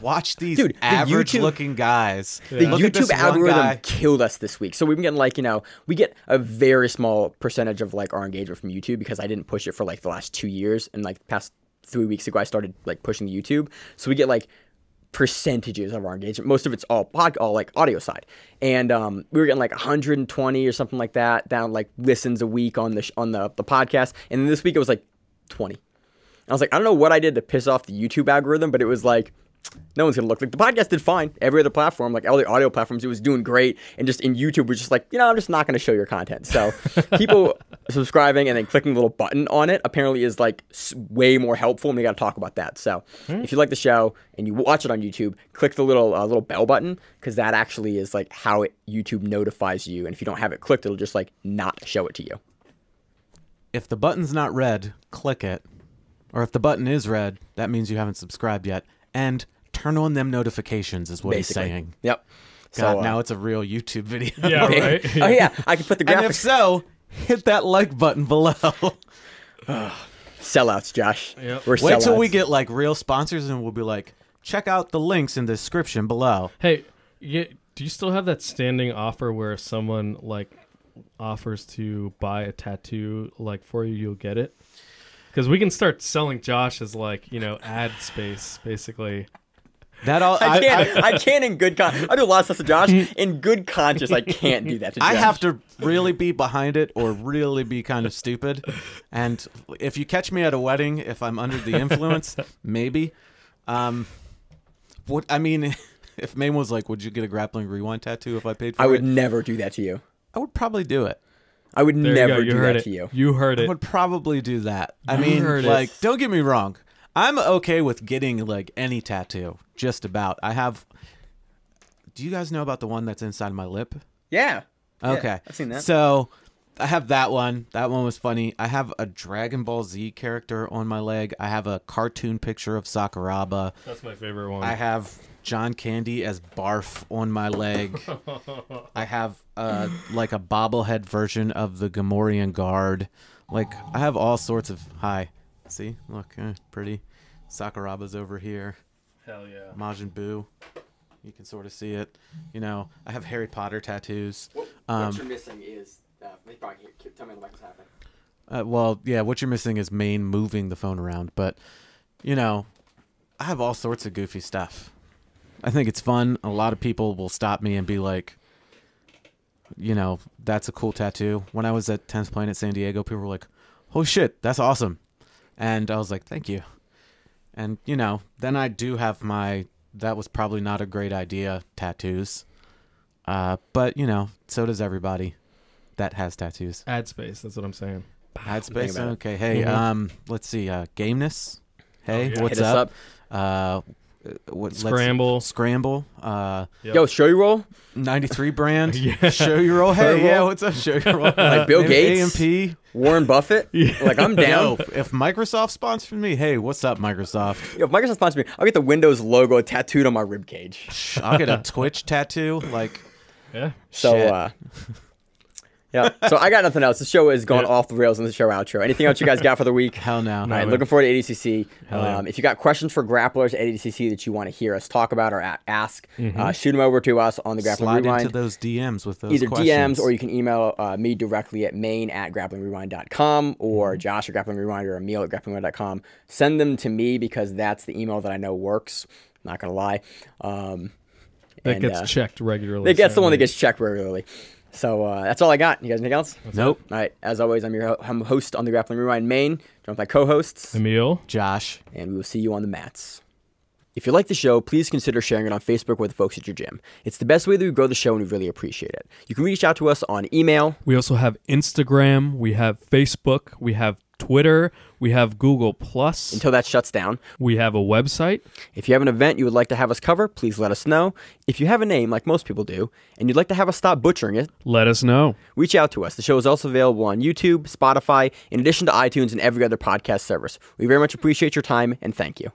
Watch these average-looking guys. The YouTube algorithm killed us this week. So we've been getting, we get a very small percentage of, our engagement from YouTube because I didn't push it for, the last 2 years. And, the past 3 weeks ago, I started, pushing the YouTube. So we get, percentages of our engagement. Most of it's all audio side, and we were getting 120 or something like that down listens a week on the podcast, and then this week it was 20. I was I don't know what I did to piss off the YouTube algorithm, but it was no one's gonna look. The podcast did fine. Every other platform, all the audio platforms, it was doing great, and just in YouTube, we're just I'm just not gonna show your content. So people subscribing and then clicking the little button on it apparently is way more helpful, and we got to talk about that. So if you like the show and you watch it on YouTube, click the little bell button, because that actually is how YouTube notifies you, and if you don't have it clicked, it'll just not show it to you. If the button's not red, click it, or if the button is red, that means you haven't subscribed yet. And turn on them notifications is what he's saying. Yep. God, so, now it's a real YouTube video. Yeah, right? Oh, yeah. I can put the graphics. And if so, hit that like button below. Sellouts, Josh. Yep. We're Wait till sellouts. we get real sponsors and we'll be like, check out the links in the description below. Hey, do you still have that standing offer where if someone offers to buy a tattoo for you, you'll get it? Because we can start selling Josh as like, ad space, basically. I can't in good conscience. I do a lot of stuff to Josh. In good conscience, I can't do that to Josh. I have to really be behind it or really be kind of stupid. And if you catch me at a wedding, if I'm under the influence, maybe. If Maine was like, would you get a Grappling Rewind tattoo if I paid for it? I would never do that to you. I would probably do it. I would never do that to you. You heard it. I would probably do that. Don't get me wrong. I'm okay with getting like any tattoo, just about. Do you guys know about the one that's inside my lip? Yeah. Okay. Yeah, I've seen that. So I have that one. That one was funny. I have a Dragon Ball Z character on my leg. I have a cartoon picture of Sakuraba. That's my favorite one. I have John Candy as Barf on my leg. I have like a bobblehead version of the Gamorrean Guard. Like, I have all sorts of... Hi. See? Look, pretty. Sakuraba's over here. Hell yeah. Majin Buu. You can sort of see it. I have Harry Potter tattoos. What you're missing is... tell me what's happening. What you're missing is Maine moving the phone around. But, I have all sorts of goofy stuff. I think it's fun. A lot of people will stop me and be like, that's a cool tattoo. When I was at 10th Planet San Diego, people were like, holy shit, that's awesome. And I was like, thank you. And, then I do have my, that was probably not a great idea, tattoos. But, so does everybody that has tattoos. Ad space, that's what I'm saying. Ad space? Okay. Hey, let's see. Gameness. Hey, what's Hit us up? Scramble. Yo, show you roll. 93 brand. Show you roll. Hey, what's up? Show you roll. Like Bill Gates, AMP, Warren Buffett. Like, I'm down. If Microsoft sponsored me, hey, what's up, Microsoft? Yo, if Microsoft sponsors me, I'll get the Windows logo tattooed on my rib cage. I'll get a Twitch tattoo. Like, yeah. So, yeah. So I got nothing else. The show is going off the rails in the show outro. Anything else you guys got for the week? Hell no. All right, looking forward to ADCC. Yeah. If you got questions for grapplers at ADCC that you want to hear us talk about or ask, shoot them over to us on the Grappling Rewind. Rewind. Into those DMs with those either questions. DMs or you can email me directly at maine@grapplingrewind.com or Josh at Grappling Rewind or Emil at grapplingrewind.com. Send them to me because that's the email that I know works. Not going to lie. That gets checked regularly. That's the one that gets checked regularly. So that's all I got. You guys anything else? Nope. All right. As always, I'm your host on the Grappling Rewind Maine, joined by co-hosts Emil, Josh, and we will see you on the mats. If you like the show, please consider sharing it on Facebook with the folks at your gym. It's the best way that we grow the show, and we really appreciate it. You can reach out to us on email. We also have Instagram. We have Facebook. We have Twitter. We have Google+. Until that shuts down. We have a website. If you have an event you would like to have us cover, please let us know. If you have a name, like most people do, and you'd like to have us stop butchering it, let us know. Reach out to us. The show is also available on YouTube, Spotify, in addition to iTunes and every other podcast service. We very much appreciate your time, and thank you.